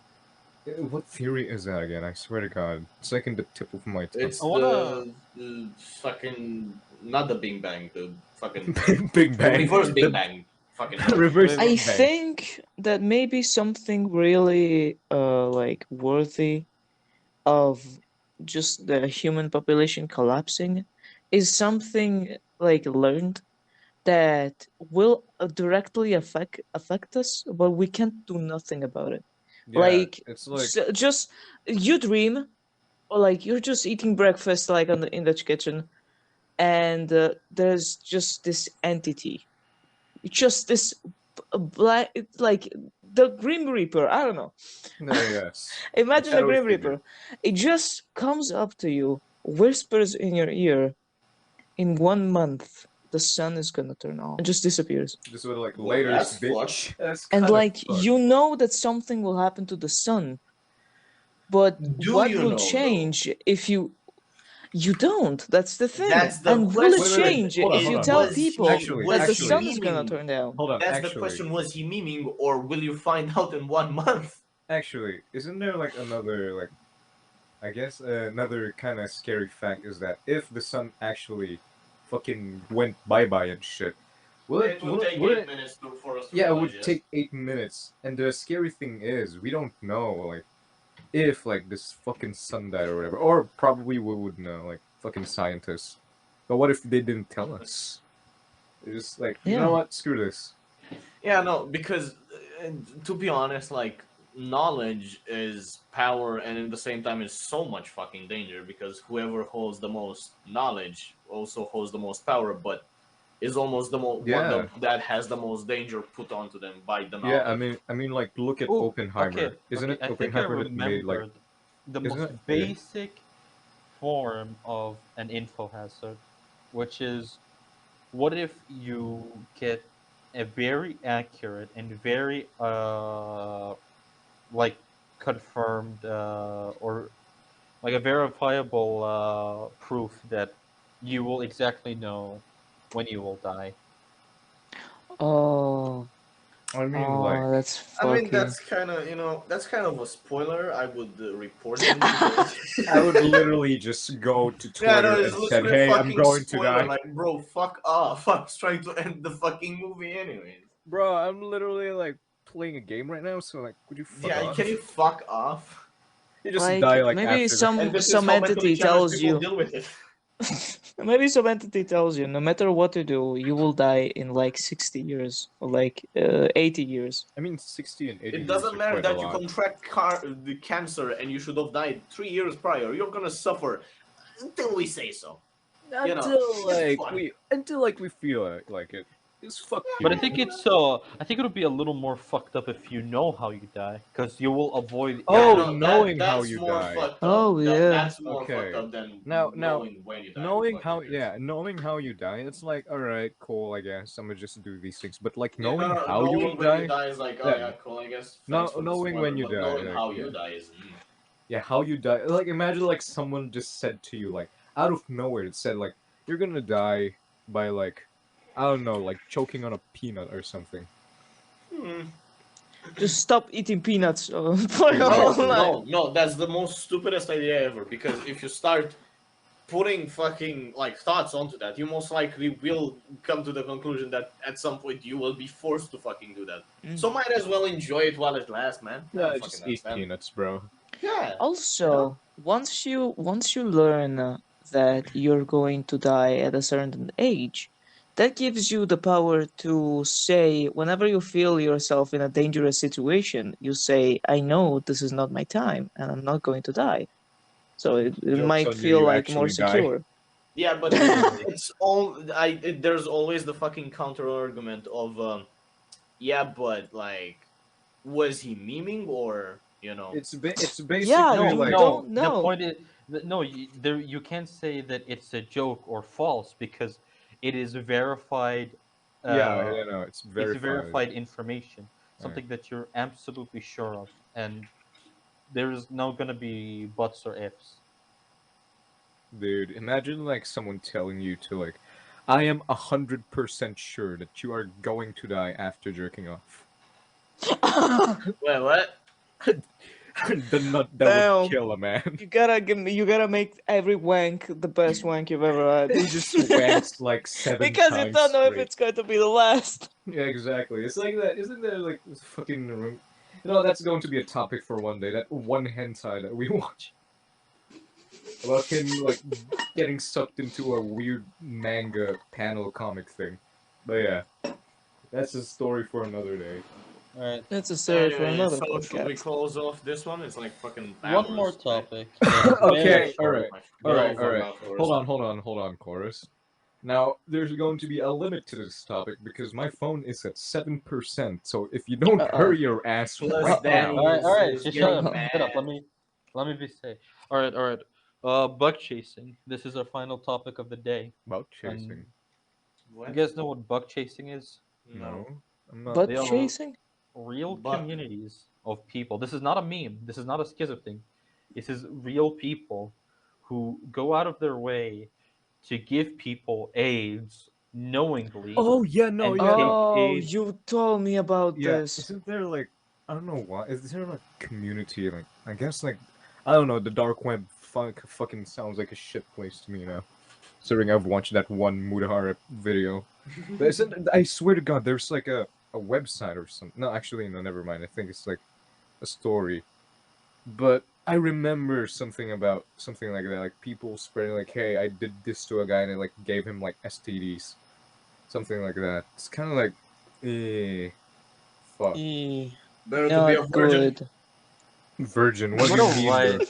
What theory is that again? I swear to God, it's like in the tip of my tongue. It's I wanna. the fucking not the Big Bang, the fucking Big the Bang. reverse Big The Bang. Fucking reverse I Big Bang. think that maybe something really like worthy of just the human population collapsing is something like learned that will directly affect us, but we can't do nothing about it. Yeah, Like it's like just you dream, or like you're just eating breakfast like on the in the kitchen, and there's just this entity, just this black, it's like the Grim Reaper. I don't know. no, yes, the Imagine the shadowy Grim figure. Reaper. It just comes up to you, whispers in your ear, in 1 month, the sun is gonna turn on, and just disappears. Just with like well, laters, that's fucked. bitch. That's And kind of like fucked. you know that something will happen to the sun, but Do what you will know though? change if you don't? That's the thing. That's the And will it Wait, wait, wait. question. change Hold on, if hold you on, hold tell on. people that the Was he sun Actually, is gonna memeing? turn down? hold on. That's the Actually, question. Was he memeing, or will you find out in 1 month? isn't there like another like I guess another kind of scary fact is that if the sun actually fucking went bye bye and shit, It would take would 8 minutes for us to yeah, it realize. would Yes. take 8 minutes. And the scary thing is, we don't know like if like this fucking sun died or whatever, or probably we would know like fucking scientists. But what if they didn't tell us? They're just like, you know Yeah. what? Screw this. Yeah, no, because to be honest, like knowledge is power, and at the same time is so much fucking danger because whoever holds the most knowledge also holds the most power, but is almost the most one Yeah, that has the most danger put onto them by the yeah. knowledge. Like, look at Oh, okay, Oppenheimer. Isn't okay. it I think I Oppenheimer that made like? remembered the Isn't most it? Yeah. basic form of an info hazard, which is what if you get a very accurate and very like confirmed or like a verifiable proof that you will exactly know when you will die. Oh, I mean, like, oh, that's I mean, fucking. that's kind of that's kind of a spoiler. I would report him because I would literally just go to yeah, no, Twitter it's and said, literally a "Hey, I'm fucking going to spoiler. die." Like, bro, fuck off. I was trying to end the fucking movie anyways. Bro, I'm literally like playing a game right now, so like, would you fuck Yeah, can you off? fuck off? You just die Like like maybe after the. And this is some how mentally entity challenged tells people you. deal with it. Maybe some entity tells you no matter what you do, you will die in like 60 years or like 80 years. I mean, 60 and 80 It years doesn't are matter quite a that you lot. contract the cancer and you should have died 3 years prior. You're gonna suffer until we say so. You know, it's fun. Until like we feel like it. Just fuck But I you. think I think it'll be a little more fucked up if you know how you die, because you will avoid Yeah, Oh, no, every. knowing how that's you more die. fucked up. Oh yeah. That's more fucked Okay. up than Now, knowing when you die with knowing fucking how years. knowing how you die, it's like, all right, cool, I guess. I'm gonna just do these things. But like Yeah, no, knowing no, how you will knowing when you die, die is like, oh yeah, yeah, cool, I guess. no, Thanks for the knowing when spoiler. you But die, knowing like, how yeah, you die is. yeah, how you die. Like, imagine like someone just said to you, like, out of nowhere, it said like, you're gonna die by like, I don't know, like choking on a peanut or something. Hmm. Just stop eating peanuts for your No, whole Exactly. life. no, that's the most stupidest idea ever. Because if you start putting fucking like thoughts onto that, you most likely will come to the conclusion that at some point you will be forced to fucking do that. So Mm. might as well enjoy it while it lasts, man. I Yeah, don't fucking just eat understand. peanuts, bro. Yeah, you know. Also, once you learn that you're going to die at a certain age, that gives you the power to say whenever you feel yourself in a dangerous situation, you say, "I know this is not my time, and I'm not going to die." So it Joke's might on you, feel you like more actually die. secure. Yeah, but Literally. it's all there's always the fucking counter argument of yeah, but like, was he memeing or you know? It's Yeah, basically No, you like don't no. The know. point is, no. There, you can't say that it's a joke or false because it is verified. yeah, Uh, no, it's it's verified. verified information, Yeah. something that you're absolutely sure of, and there is no gonna be buts or ifs. Dude, imagine like someone telling you to like, I am 100% sure that you are going to die after jerking off. Well, what? the nut that Damn. would kill a man. You gotta give me. You gotta make every wank the best wank you've ever had. He just wanks like 7 because you times don't know if straight. it's going to be the last. Yeah, exactly. It's like that. Isn't there like this fucking? You know, that's going to be a topic for one day. That one hentai that we watch about him like getting sucked into a weird manga panel comic thing. But yeah, that's a story for another day. All right. That's a story for Anyway, another so should we podcast. close off this one? It's like fucking One more hours, right? topic. Okay, Very alright. short. Alright, Go, alright. go, Hold on, chorus. Now, there's going to be a limit to this topic because my phone is at 7%. So if you don't Uh-oh. hurry your ass Plus right that now, All right. is Just getting shut up. mad. Shut up. Let me be safe. All right. Bug chasing. This is our final topic of the day. about chasing. You What? guys know what bug chasing is? No. I'm not. Butt They are- chasing? Real Bug. communities of people. This is not a meme. This is not a schizo thing. This is real people who go out of their way to give people AIDS knowingly. Oh yeah, no, And- yeah, Oh, AIDS. you told me about yeah. this. Isn't there like I don't know why? Is there like community like I guess like I don't know. The dark web fucking sounds like a shit place to me now. Considering I've watched that one Mudahara video. But isn't I swear to God, there's like a website or something. No, actually, no, never mind. I think it's like a story. But I remember something about something like that, like people spreading like, "Hey, I did this to a guy and it like gave him like STDs," something like that. It's kind of like, fuck, Better to be a Not virgin. good. virgin. What I'm do you gonna mean? write. bro?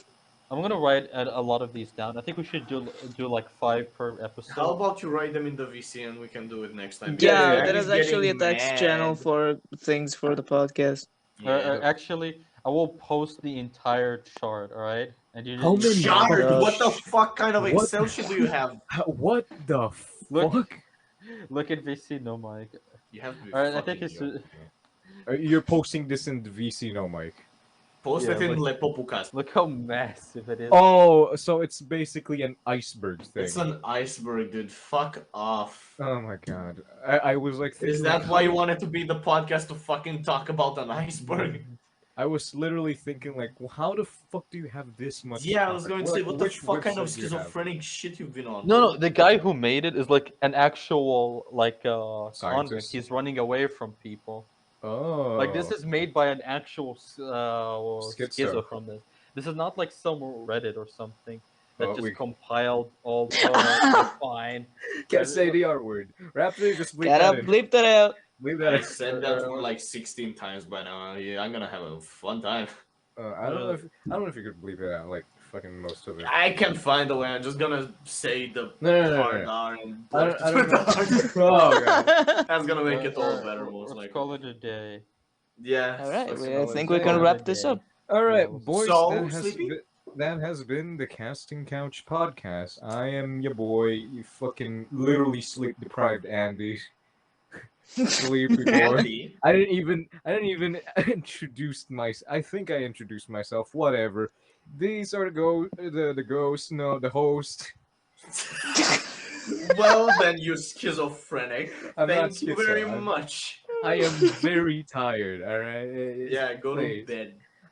I'm gonna write a lot of these down. I think we should do like 5 per episode. How about you write them in the VC and we can do it next time? Yeah, yeah, there he's is actually a getting text channel mad. for things for the podcast. Yeah. Actually, I will post the entire chart. All right, and you How many Shard, fucking what the sh- fuck kind of what- Excel sheet do you have? What the Look- fuck? Look at VC, no mic. You have to be All right, I fucking think it's. joking. You're posting this in the VC, no, Mike. Post Yeah, it in like- Lepopukast. Look how massive it is. Oh, so it's basically an iceberg thing. It's an iceberg, dude. Fuck off. Oh my god. I was like thinking, Is that like, why you wanted to be the podcast to fucking talk about an iceberg? I was literally thinking like, well, how the fuck do you have this much? Yeah, I was time? going to say, Like, what the which fuck kind of website do you have? schizophrenic shit you've been on? No, the guy who made it is like an actual like convict. Scientist? He's running away from people. Oh. Like this is made by an actual Schizo. schizo from this. This is not like some Reddit or something that Oh, just we- compiled all. Oh, fine. Can't say the R word. Raptor, just bleep Gotta that in. bleep that out. Bleep that I in. said that for like 16 times by now. Yeah, I'm gonna have a fun time. I don't know if you could bleep it out, like fucking most of it. I can find a way. I'm just gonna say the No. hard R and I don't know. Oh god. That's gonna make it all Alright, better, most let's likely. call it a day. Yeah. All right, let's I call it think a we day. can Yeah, wrap this yeah. up. All right, Yeah. boys. So, that, that has been the Casting Couch podcast. I am your boy, you fucking literally sleep deprived Andy. Sleepy boy. Andy. I didn't even introduce myself. I think I introduced myself. Whatever. These are the ghosts. No, the host. Well then, you schizophrenic. I'm not Thank you schizo, very I'm- much. I am very tired. All right. Yeah, go to Please. bed.